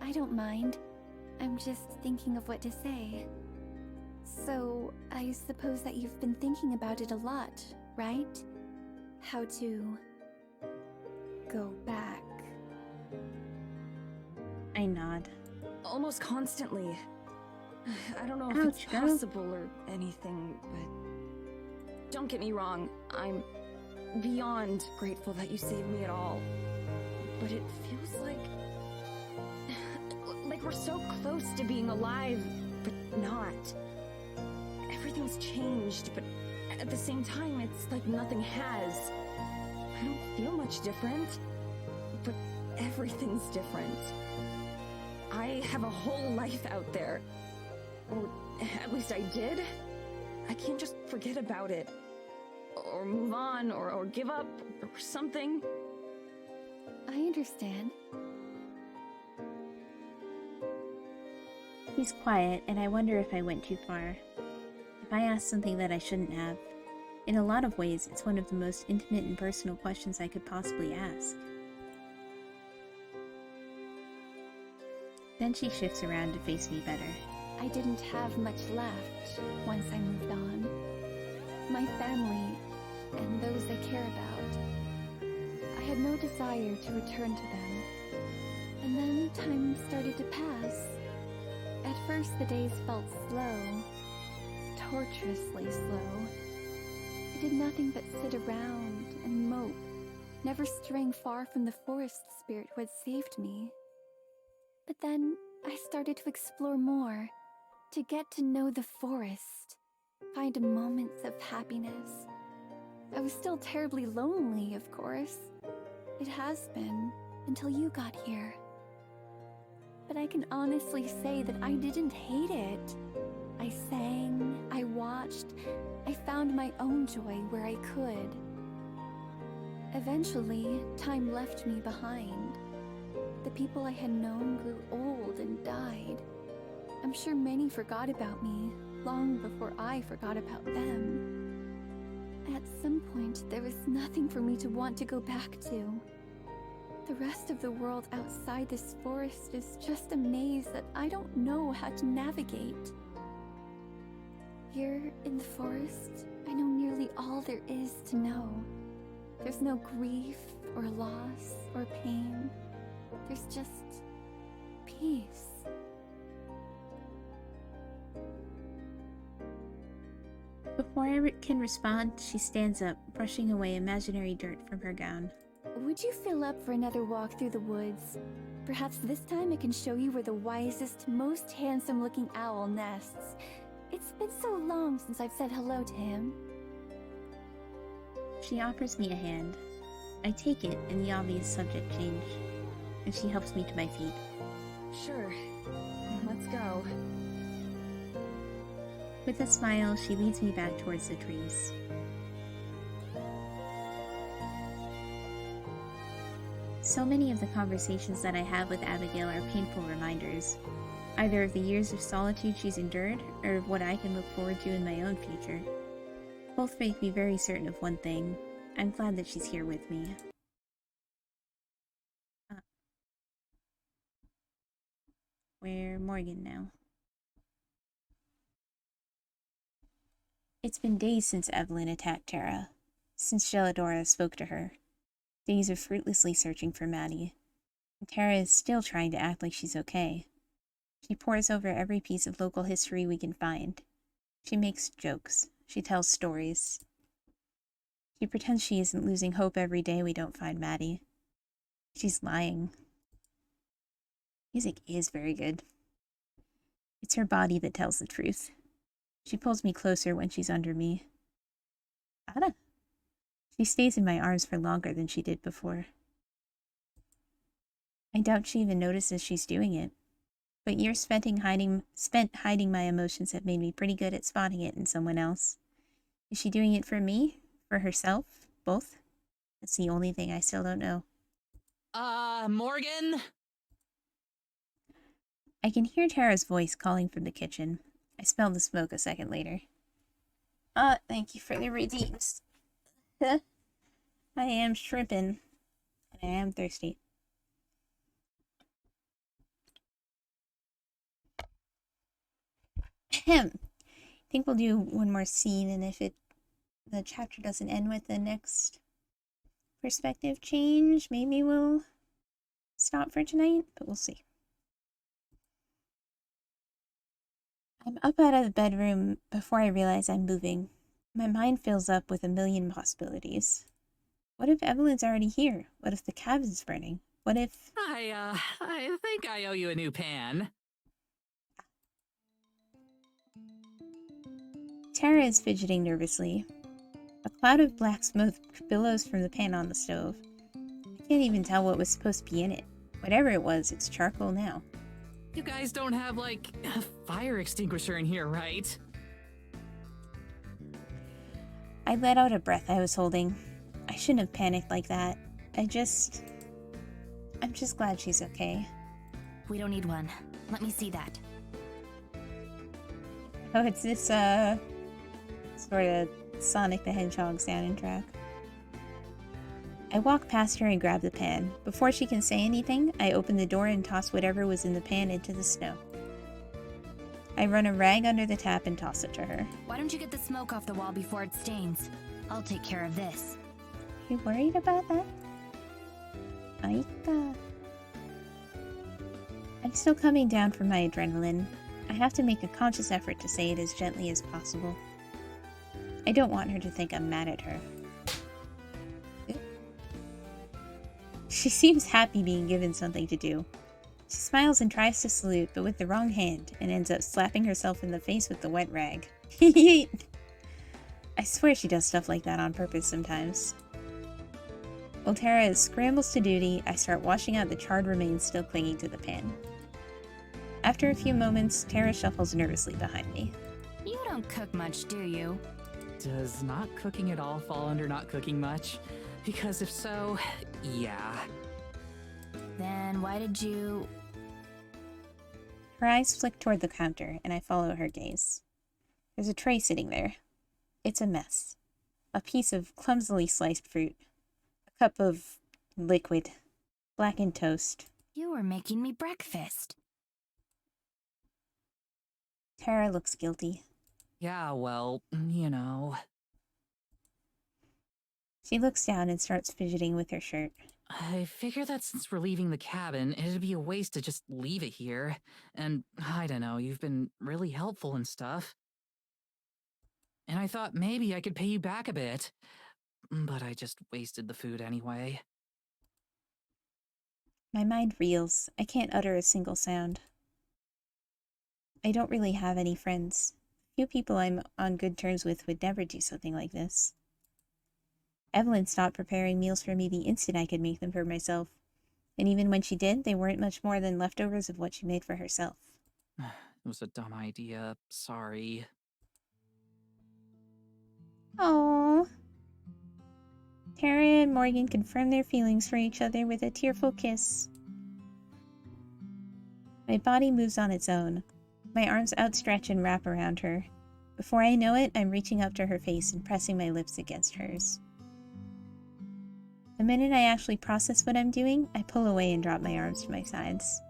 I don't mind. I'm just thinking of what to say. So, I suppose that you've been thinking about it a lot, right? How to go back. I nod. Almost constantly. I don't know if Ouch, it's girl. possible or anything, but don't get me wrong, I'm beyond grateful that you saved me at all. But it feels like we're so close to being alive, but not. Everything's changed, but at the same time, it's like nothing has. I don't feel much different, but everything's different. I have a whole life out there. Or at least I did. I can't just forget about it. Or move on, or give up, or something. I understand. He's quiet, and I wonder if I went too far. If I asked something that I shouldn't have. In a lot of ways, it's one of the most intimate and personal questions I could possibly ask. Then she shifts around to face me better. I didn't have much left once I moved on. My family and those I care about. I had no desire to return to them. And then time started to pass. At first the days felt slow, torturously slow. I did nothing but sit around and mope, never straying far from the forest spirit who had saved me. But then I started to explore more, to get to know the forest, find moments of happiness. I was still terribly lonely, of course. It has been, until you got here. But I can honestly say that I didn't hate it. I sang, I watched, I found my own joy where I could. Eventually, time left me behind. The people I had known grew old and died. I'm sure many forgot about me, long before I forgot about them. At some point, there was nothing for me to want to go back to. The rest of the world outside this forest is just a maze that I don't know how to navigate. Here in the forest, I know nearly all there is to know. There's no grief or loss or pain. There's just peace. Before I can respond, she stands up, brushing away imaginary dirt from her gown. Would you feel up for another walk through the woods? Perhaps this time I can show you where the wisest, most handsome-looking owl nests. It's been so long since I've said hello to him. She offers me a hand. I take it, and the obvious subject change, and she helps me to my feet. Sure. Let's go. With a smile, she leads me back towards the trees. So many of the conversations that I have with Abigail are painful reminders, either of the years of solitude she's endured, or of what I can look forward to in my own future. Both make me very certain of one thing. I'm glad that she's here with me. We're Morgan now. It's been days since Evelyn attacked Tara, since Gelladora spoke to her. Days of fruitlessly searching for Madi. And Tara is still trying to act like she's okay. She pores over every piece of local history we can find. She makes jokes. She tells stories. She pretends she isn't losing hope every day we don't find Madi. She's lying. Music is very good. It's her body that tells the truth. She pulls me closer when she's under me. Ada. She stays in my arms for longer than she did before. I doubt she even notices she's doing it. But years spent hiding my emotions have made me pretty good at spotting it in someone else. Is she doing it for me? For herself? Both? That's the only thing I still don't know. Morgan? I can hear Tara's voice calling from the kitchen. I smelled the smoke a second later. Thank you for the redeems. I am shrimping. And I am thirsty. I think we'll do one more scene, and if the chapter doesn't end with the next perspective change, maybe we'll stop for tonight, but we'll see. I'm up out of the bedroom before I realize I'm moving. My mind fills up with a million possibilities. What if Evelyn's already here? What if the cabin's burning? What if... I think I owe you a new pan. Tara is fidgeting nervously. A cloud of black smoke billows from the pan on the stove. I can't even tell what was supposed to be in it. Whatever it was, it's charcoal now. You guys don't have, like, a fire extinguisher in here, right? I let out a breath I was holding. I shouldn't have panicked like that. I'm just glad she's okay. We don't need one. Let me see that. Oh, it's this, sort of Sonic the Hedgehog sounding track. I walk past her and grab the pan. Before she can say anything, I open the door and toss whatever was in the pan into the snow. I run a rag under the tap and toss it to her. Why don't you get the smoke off the wall before it stains? I'll take care of this. You worried about that? Aika. I'm still coming down from my adrenaline. I have to make a conscious effort to say it as gently as possible. I don't want her to think I'm mad at her. She seems happy being given something to do. She smiles and tries to salute, but with the wrong hand, and ends up slapping herself in the face with the wet rag. I swear she does stuff like that on purpose sometimes. While Tara scrambles to duty, I start washing out the charred remains still clinging to the pan. After a few moments, Tara shuffles nervously behind me. You don't cook much, do you? Does not cooking at all fall under not cooking much? Because if so, yeah. Then why did you... Her eyes flick toward the counter, and I follow her gaze. There's a tray sitting there. It's a mess. A piece of clumsily sliced fruit. A cup of liquid. Blackened toast. You were making me breakfast. Tara looks guilty. Yeah, well, you know. She looks down and starts fidgeting with her shirt. I figure that since we're leaving the cabin, it'd be a waste to just leave it here. And, I don't know, you've been really helpful and stuff. And I thought maybe I could pay you back a bit. But I just wasted the food anyway. My mind reels. I can't utter a single sound. I don't really have any friends. Few people I'm on good terms with would never do something like this. Evelyn stopped preparing meals for me the instant I could make them for myself. And even when she did, they weren't much more than leftovers of what she made for herself. It was a dumb idea. Sorry. Aww. Tara and Morgan confirm their feelings for each other with a tearful kiss. My body moves on its own. My arms outstretch and wrap around her. Before I know it, I'm reaching up to her face and pressing my lips against hers. The minute I actually process what I'm doing, I pull away and drop my arms to my sides.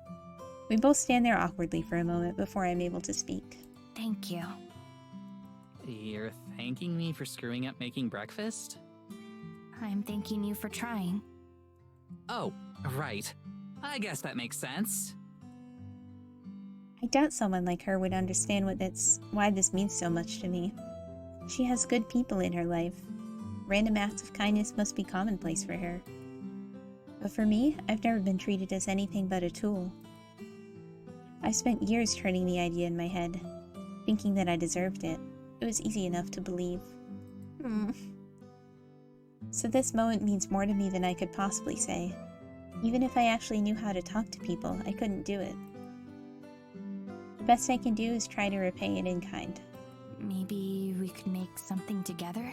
We both stand there awkwardly for a moment before I'm able to speak. Thank you. You're thanking me for screwing up making breakfast? I'm thanking you for trying. Oh, right. I guess that makes sense. I doubt someone like her would understand why this means so much to me. She has good people in her life. Random acts of kindness must be commonplace for her. But for me, I've never been treated as anything but a tool. I spent years turning the idea in my head, thinking that I deserved it. It was easy enough to believe. So this moment means more to me than I could possibly say. Even if I actually knew how to talk to people, I couldn't do it. The best I can do is try to repay it in kind. Maybe we could make something together?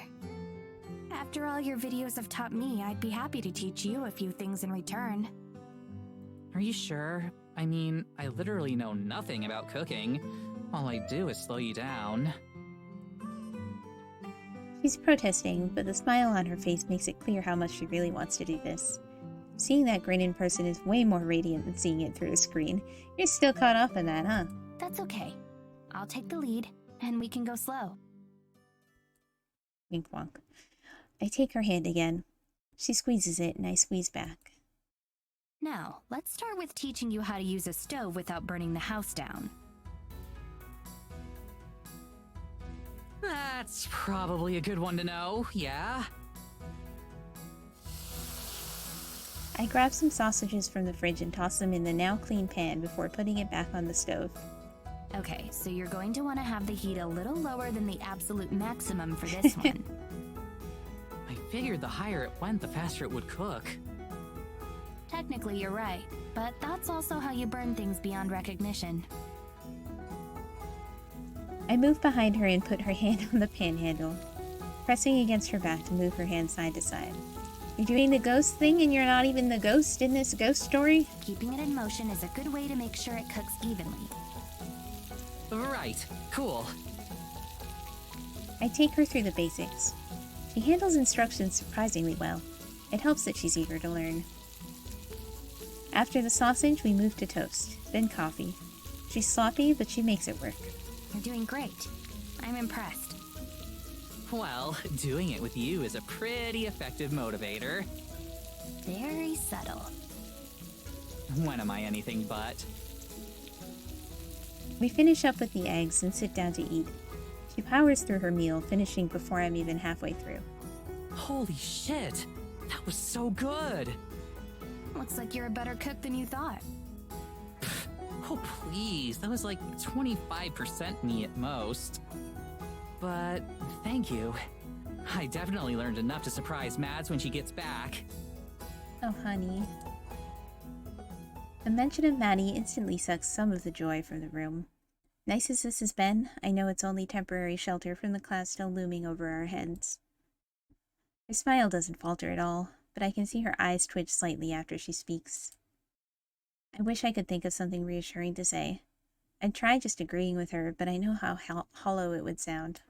After all your videos have taught me, I'd be happy to teach you a few things in return. Are you sure? I mean, I literally know nothing about cooking. All I do is slow you down. She's protesting, but the smile on her face makes it clear how much she really wants to do this. Seeing that grin in person is way more radiant than seeing it through a screen. You're still caught up in that, huh? That's okay. I'll take the lead, and we can go slow. Wink wonk. I take her hand again. She squeezes it, and I squeeze back. Now, let's start with teaching you how to use a stove without burning the house down. That's probably a good one to know, yeah? I grab some sausages from the fridge and toss them in the now clean pan before putting it back on the stove. Okay, so you're going to want to have the heat a little lower than the absolute maximum for this one. I figured the higher it went, the faster it would cook. Technically, you're right, but that's also how you burn things beyond recognition. I move behind her and put her hand on the pan handle, pressing against her back to move her hand side to side. You're doing the ghost thing and you're not even the ghost in this ghost story? Keeping it in motion is a good way to make sure it cooks evenly. Right, cool. I take her through the basics. She handles instructions surprisingly well. It helps that she's eager to learn. After the sausage, we move to toast, then coffee. She's sloppy, but she makes it work. You're doing great. I'm impressed. Well, doing it with you is a pretty effective motivator. Very subtle. When am I anything but? We finish up with the eggs and sit down to eat. She powers through her meal, finishing before I'm even halfway through. Holy shit! That was so good! Looks like you're a better cook than you thought. Oh please, that was like 25% me at most. But thank you. I definitely learned enough to surprise Mads when she gets back. Oh, honey. The mention of Madi instantly sucks some of the joy from the room. Nice as this has been, I know it's only temporary shelter from the clouds still looming over our heads. Her smile doesn't falter at all, but I can see her eyes twitch slightly after she speaks. I wish I could think of something reassuring to say. I'd try just agreeing with her, but I know how hollow it would sound.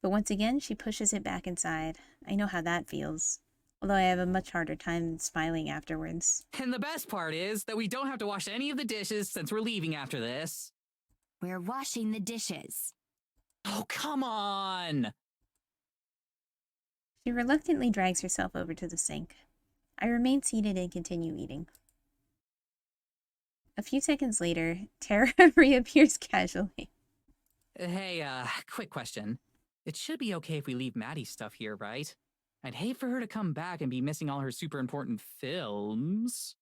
But once again, she pushes it back inside. I know how that feels, although I have a much harder time smiling afterwards. And the best part is that we don't have to wash any of the dishes since we're leaving after this. We're washing the dishes. Oh, come on! She reluctantly drags herself over to the sink. I remain seated and continue eating. A few seconds later, Tara reappears casually. Hey, quick question. It should be okay if we leave Maddie's stuff here, right? I'd hate for her to come back and be missing all her super important films.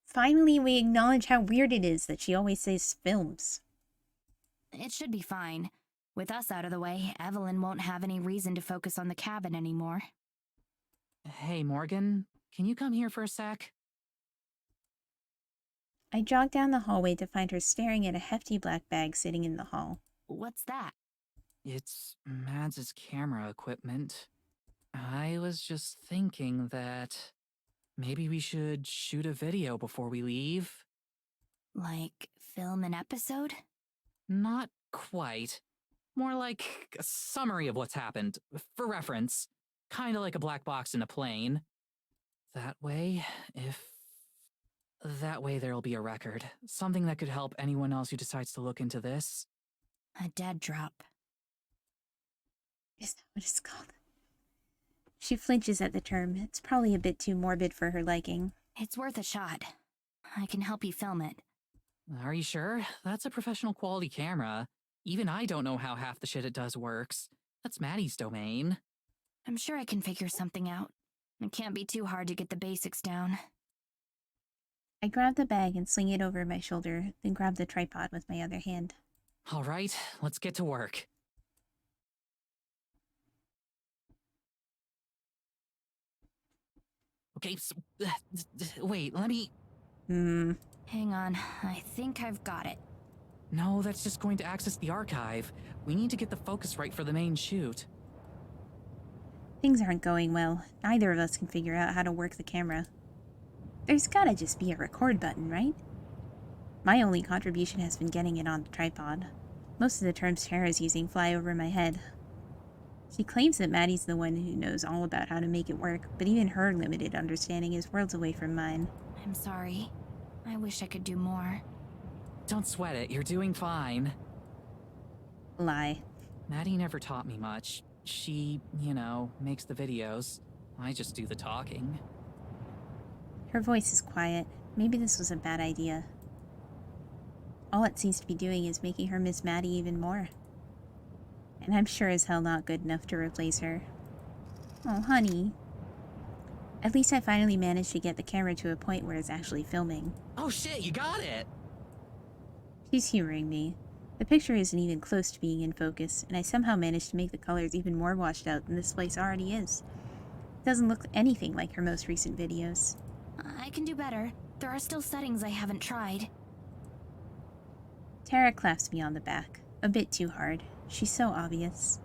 Finally, we acknowledge how weird it is that she always says films. It should be fine. With us out of the way, Evelyn won't have any reason to focus on the cabin anymore. Hey, Morgan, can you come here for a sec? I jog down the hallway to find her staring at a hefty black bag sitting in the hall. What's that? It's Mads' camera equipment. I was just thinking that maybe we should shoot a video before we leave. Like, film an episode? Not quite. More like a summary of what's happened, for reference. Kinda like a black box in a plane. That way there'll be a record. Something that could help anyone else who decides to look into this. A dead drop. Is that what it's called? She flinches at the term. It's probably a bit too morbid for her liking. It's worth a shot. I can help you film it. Are you sure? That's a professional quality camera. Even I don't know how half the shit it does works. That's Maddie's domain. I'm sure I can figure something out. It can't be too hard to get the basics down. I grab the bag and sling it over my shoulder, then grab the tripod with my other hand. All right, let's get to work. Okay, so, wait, let me... Hang on, I think I've got it. No, that's just going to access the archive. We need to get the focus right for the main shoot. Things aren't going well. Neither of us can figure out how to work the camera. There's gotta just be a record button, right? My only contribution has been getting it on the tripod. Most of the terms Tara's using fly over my head. She claims that Maddie's the one who knows all about how to make it work, but even her limited understanding is worlds away from mine. I'm sorry. I wish I could do more. Don't sweat it, you're doing fine. Lie. Maddie never taught me much. She, makes the videos. I just do the talking. Her voice is quiet. Maybe this was a bad idea. All it seems to be doing is making her miss Maddie even more. And I'm sure as hell not good enough to replace her. Oh, honey. At least I finally managed to get the camera to a point where it's actually filming. Oh shit, you got it! She's humoring me. The picture isn't even close to being in focus, and I somehow managed to make the colors even more washed out than this place already is. It doesn't look anything like her most recent videos. I can do better. There are still settings I haven't tried. Tara claps me on the back. A bit too hard. She's so obvious.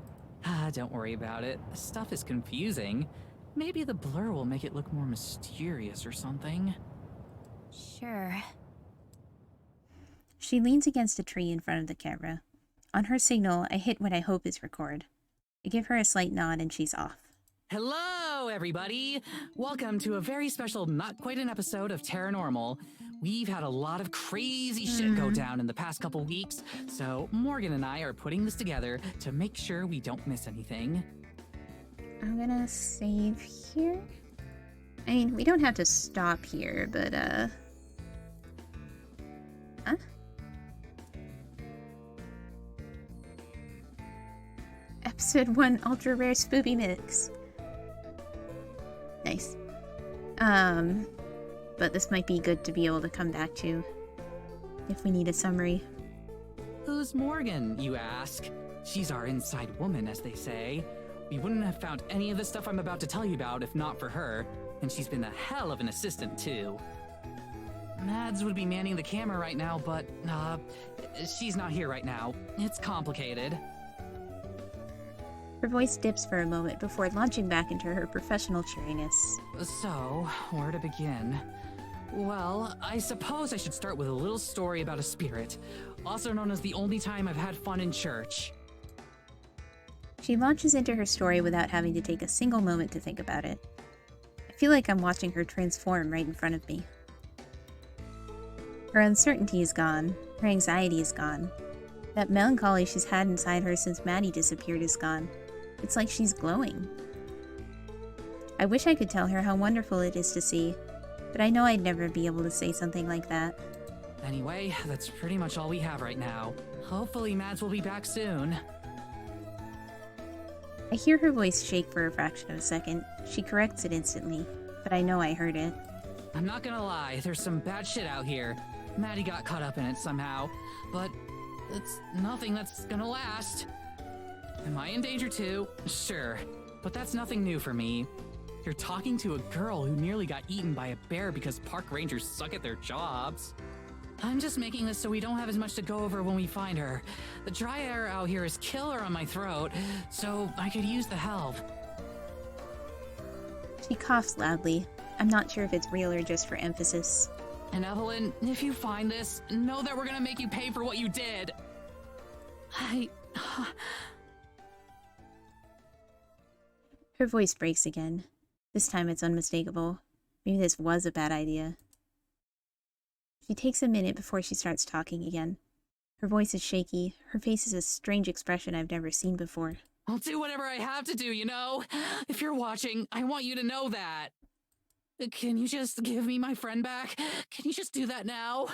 Don't worry about it. This stuff is confusing. Maybe the blur will make it look more mysterious or something. Sure. She leans against a tree in front of the camera. On her signal, I hit what I hope is record. I give her a slight nod and she's off. Hello, everybody! Welcome to a very special Not Quite an Episode of Terranormal. We've had a lot of crazy shit go down in the past couple weeks, so Morgan and I are putting this together to make sure we don't miss anything. I'm gonna save here. I mean, we don't have to stop here, but, Huh? Episode 1 Ultra Rare Spoopy Mix. Nice. But this might be good to be able to come back to if we need a summary. Who's Morgan, you ask? She's our inside woman, as they say. We wouldn't have found any of the stuff I'm about to tell you about if not for her, and she's been a hell of an assistant, too. Mads would be manning the camera right now, but, she's not here right now. It's complicated. Her voice dips for a moment before launching back into her professional cheeriness. So, where to begin? Well, I suppose I should start with a little story about a spirit, also known as the only time I've had fun in church. She launches into her story without having to take a single moment to think about it. I feel like I'm watching her transform right in front of me. Her uncertainty is gone. Her anxiety is gone. That melancholy she's had inside her since Maddie disappeared is gone. It's like she's glowing. I wish I could tell her how wonderful it is to see, but I know I'd never be able to say something like that. Anyway, that's pretty much all we have right now. Hopefully Mads will be back soon. I hear her voice shake for a fraction of a second. She corrects it instantly, but I know I heard it. I'm not gonna lie, there's some bad shit out here. Maddie got caught up in it somehow, but it's nothing that's gonna last. Am I in danger too? Sure, but that's nothing new for me. You're talking to a girl who nearly got eaten by a bear because park rangers suck at their jobs. I'm just making this so we don't have as much to go over when we find her. The dry air out here is killer on my throat, so I could use the help. She coughs loudly. I'm not sure if it's real or just for emphasis. And Evelyn, if you find this, know that we're gonna make you pay for what you did. Her voice breaks again. This time it's unmistakable. Maybe this was a bad idea. She takes a minute before she starts talking again. Her voice is shaky. Her face is a strange expression I've never seen before. I'll do whatever I have to do, you know? If you're watching, I want you to know that. Can you just give me my friend back? Can you just do that now?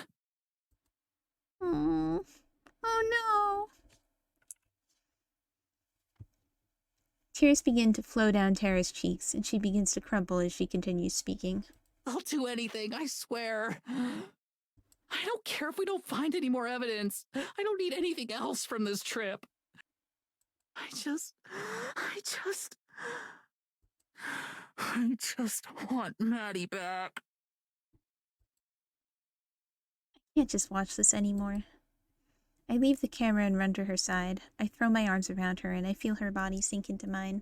Oh no. Tears begin to flow down Tara's cheeks, and she begins to crumple as she continues speaking. I'll do anything, I swear. I don't care if we don't find any more evidence. I don't need anything else from this trip. I just want Maddie back. I can't just watch this anymore. I leave the camera and run to her side. I throw my arms around her and I feel her body sink into mine.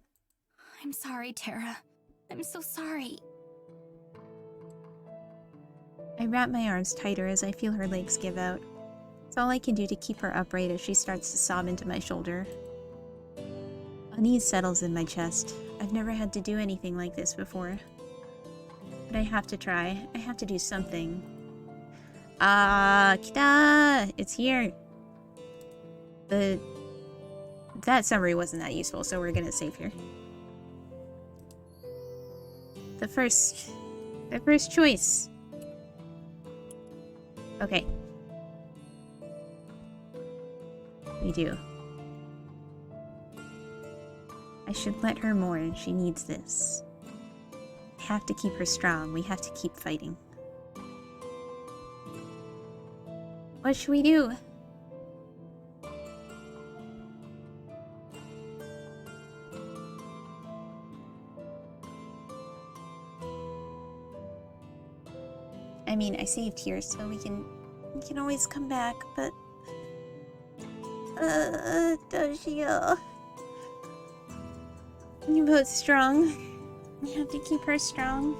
I'm sorry, Tara. I'm so sorry. I wrap my arms tighter as I feel her legs give out. It's all I can do to keep her upright as she starts to sob into my shoulder. Unease settles in my chest. I've never had to do anything like this before. But I have to try. I have to do something. Kita! It's here! That summary wasn't that useful, so we're gonna save here. The first choice. Okay. We do. I should let her mourn. She needs this. We have to keep her strong. We have to keep fighting. What should we do? I mean, I saved here, so we can always come back, but Doshio. You're both strong. We have to keep her strong.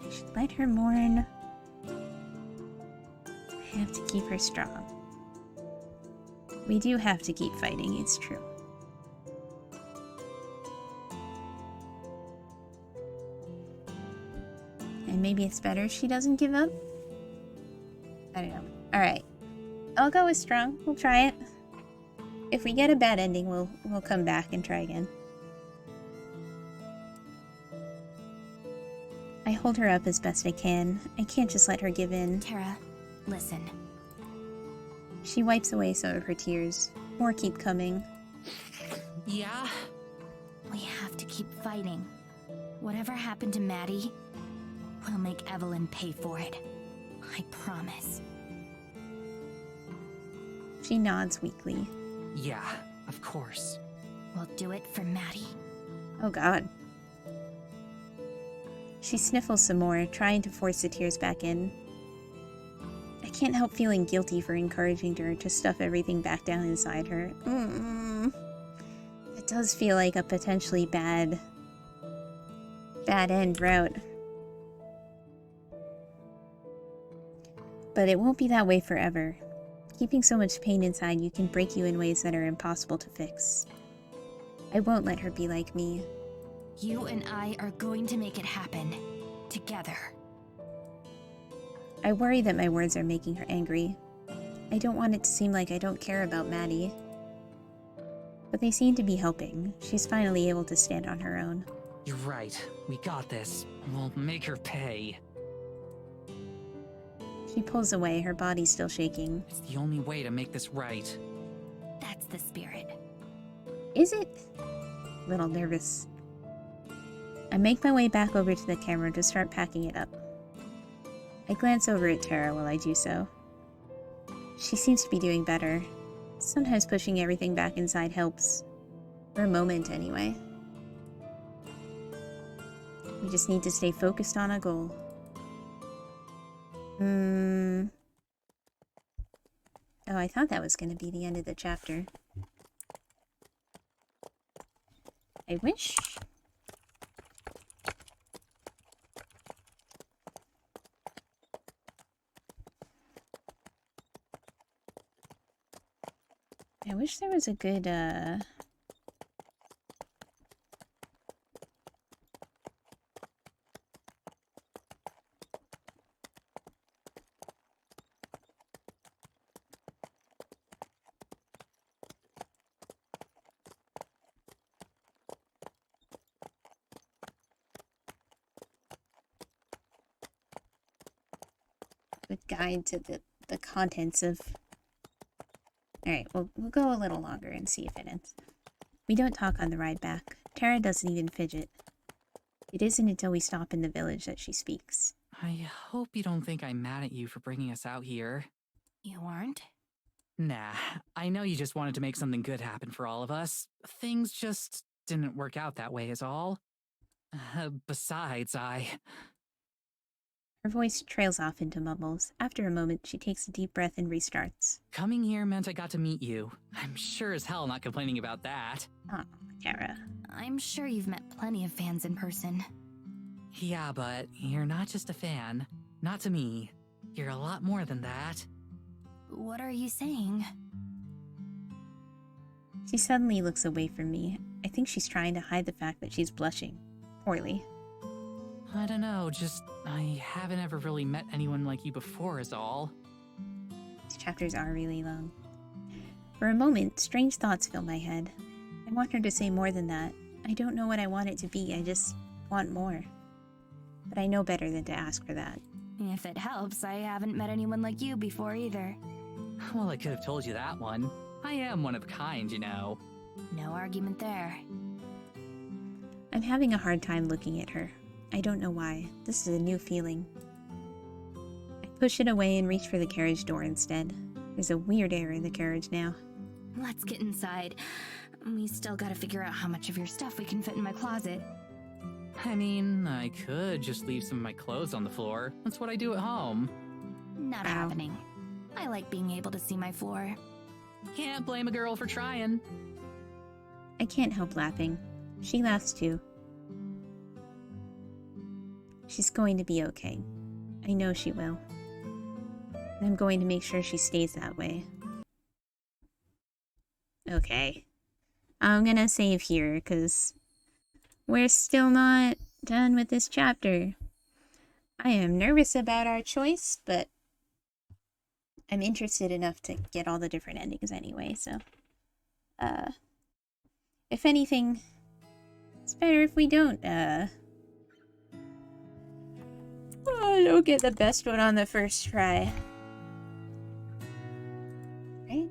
I should let her mourn. I have to keep her strong. We do have to keep fighting, it's true. And maybe it's better she doesn't give up? I don't know. Alright. I'll go with strong. We'll try it. If we get a bad ending, we'll come back and try again. I hold her up as best I can. I can't just let her give in. Tara, listen. She wipes away some of her tears. More keep coming. Yeah? We have to keep fighting. Whatever happened to Maddie, we'll make Evelyn pay for it. I promise. She nods weakly. Yeah, of course. We'll do it for Maddie. Oh god. She sniffles some more, trying to force the tears back in. I can't help feeling guilty for encouraging her to stuff everything back down inside her. It does feel like a potentially bad end route. But it won't be that way forever. Keeping so much pain inside you can break you in ways that are impossible to fix. I won't let her be like me. You and I are going to make it happen. Together. I worry that my words are making her angry. I don't want it to seem like I don't care about Maddie. But they seem to be helping. She's finally able to stand on her own. You're right. We got this. We'll make her pay. She pulls away, her body still shaking. It's the only way to make this right. That's the spirit. Is it? A little nervous. I make my way back over to the camera to start packing it up. I glance over at Tara while I do so. She seems to be doing better. Sometimes pushing everything back inside helps. For a moment, anyway. We just need to stay focused on a goal. Oh, I thought that was going to be the end of the chapter. I wish... I wish there was a good, guide to the contents of... Alright, we'll go a little longer and see if it ends. We don't talk on the ride back. Tara doesn't even fidget. It isn't until we stop in the village that she speaks. I hope you don't think I'm mad at you for bringing us out here. You aren't? Nah, I know you just wanted to make something good happen for all of us. Things just didn't work out that way is all. Besides, Her voice trails off into mumbles. After a moment, she takes a deep breath and restarts. Coming here meant I got to meet you. I'm sure as hell not complaining about that. Aw, Tara. I'm sure you've met plenty of fans in person. Yeah, but you're not just a fan. Not to me. You're a lot more than that. What are you saying? She suddenly looks away from me. I think she's trying to hide the fact that she's blushing. Poorly. I don't know, just I haven't ever really met anyone like you before is all. These chapters are really long. For a moment, strange thoughts fill my head. I want her to say more than that. I don't know what I want it to be, I just want more. But I know better than to ask for that. If it helps, I haven't met anyone like you before either. Well, I could have told you that one. I am one of a kind, you know. No argument there. I'm having a hard time looking at her. I don't know why. This is a new feeling. I push it away and reach for the carriage door instead. There's a weird air in the carriage now. Let's get inside. We still gotta figure out how much of your stuff we can fit in my closet. I mean, I could just leave some of my clothes on the floor. That's what I do at home. Not happening. I like being able to see my floor. Can't blame a girl for trying. I can't help laughing. She laughs too. She's going to be okay. I know she will. And I'm going to make sure she stays that way. Okay. I'm gonna save here, because we're still not done with this chapter. I am nervous about our choice, but I'm interested enough to get all the different endings anyway, so... if anything, it's better if we don't get the best one on the first try. Right?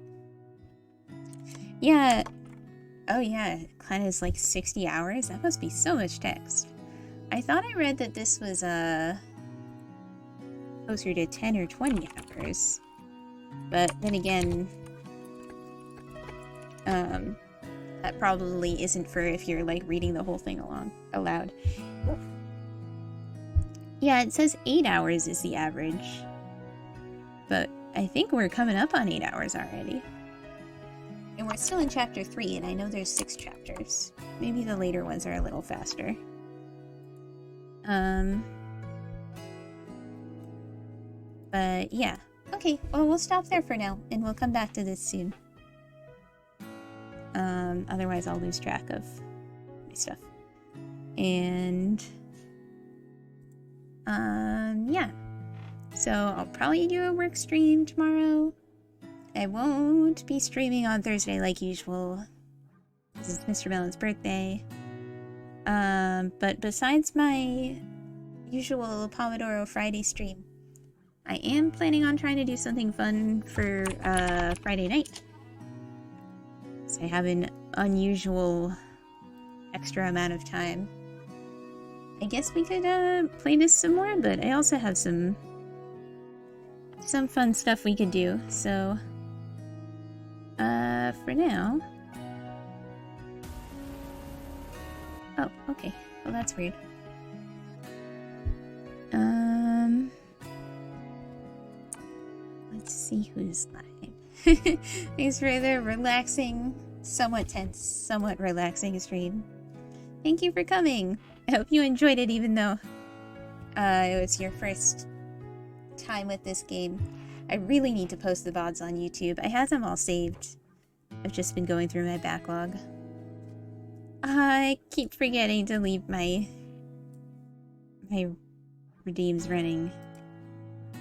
Yeah. Oh yeah, Clan is like 60 hours? That must be so much text. I thought I read that this was, closer to 10 or 20 hours. But then again, that probably isn't for if you're, like, reading the whole thing aloud. Yeah, it says 8 hours is the average. But I think we're coming up on 8 hours already. And we're still in chapter 3, and I know there's 6 chapters. Maybe the later ones are a little faster. But yeah. Okay, well, we'll stop there for now, and we'll come back to this soon. Otherwise I'll lose track of my stuff. And yeah. So I'll probably do a work stream tomorrow. I won't be streaming on Thursday like usual. This is Mr. Melon's birthday. But besides my usual Pomodoro Friday stream, I am planning on trying to do something fun for Friday night. So I have an unusual extra amount of time. I guess we could play this some more, but I also have some fun stuff we could do. So for now. Oh, okay. Well, that's weird. Let's see who's live. Thanks for the relaxing, somewhat tense, somewhat relaxing stream. Thank you for coming. I hope you enjoyed it, even though it was your first time with this game. I really need to post the VODs on YouTube. I have them all saved. I've just been going through my backlog. I keep forgetting to leave my redeems running.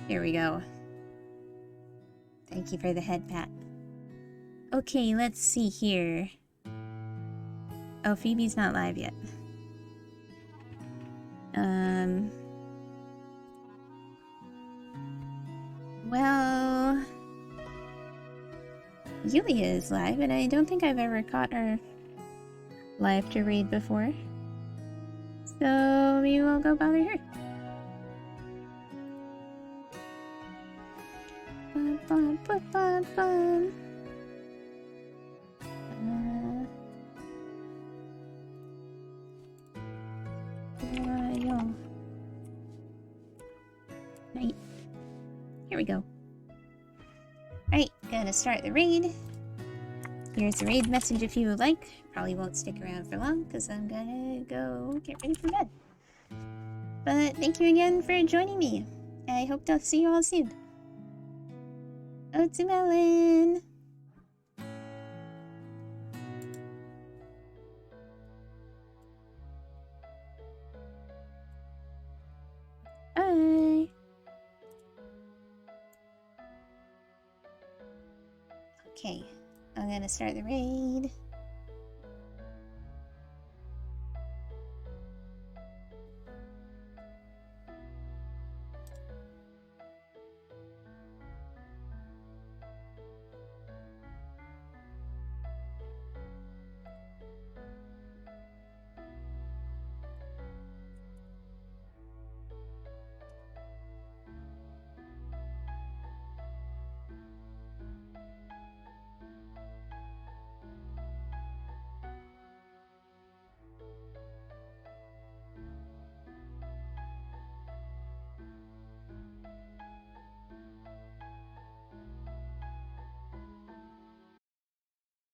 Here we go. Thank you for the head pat. Okay, let's see here. Oh, Phoebe's not live yet. Well, Yulia is live, and I don't think I've ever caught her live to read before. So maybe we'll go bother her. Bum, bum, bum, bum. Night. Here we go. Alright, gonna start the raid. Here's the raid message if you would like. Probably won't stick around for long because I'm gonna go get ready for bed. But thank you again for joining me. I hope to see you all soon. Melon! Bye! Okay, I'm gonna start the raid.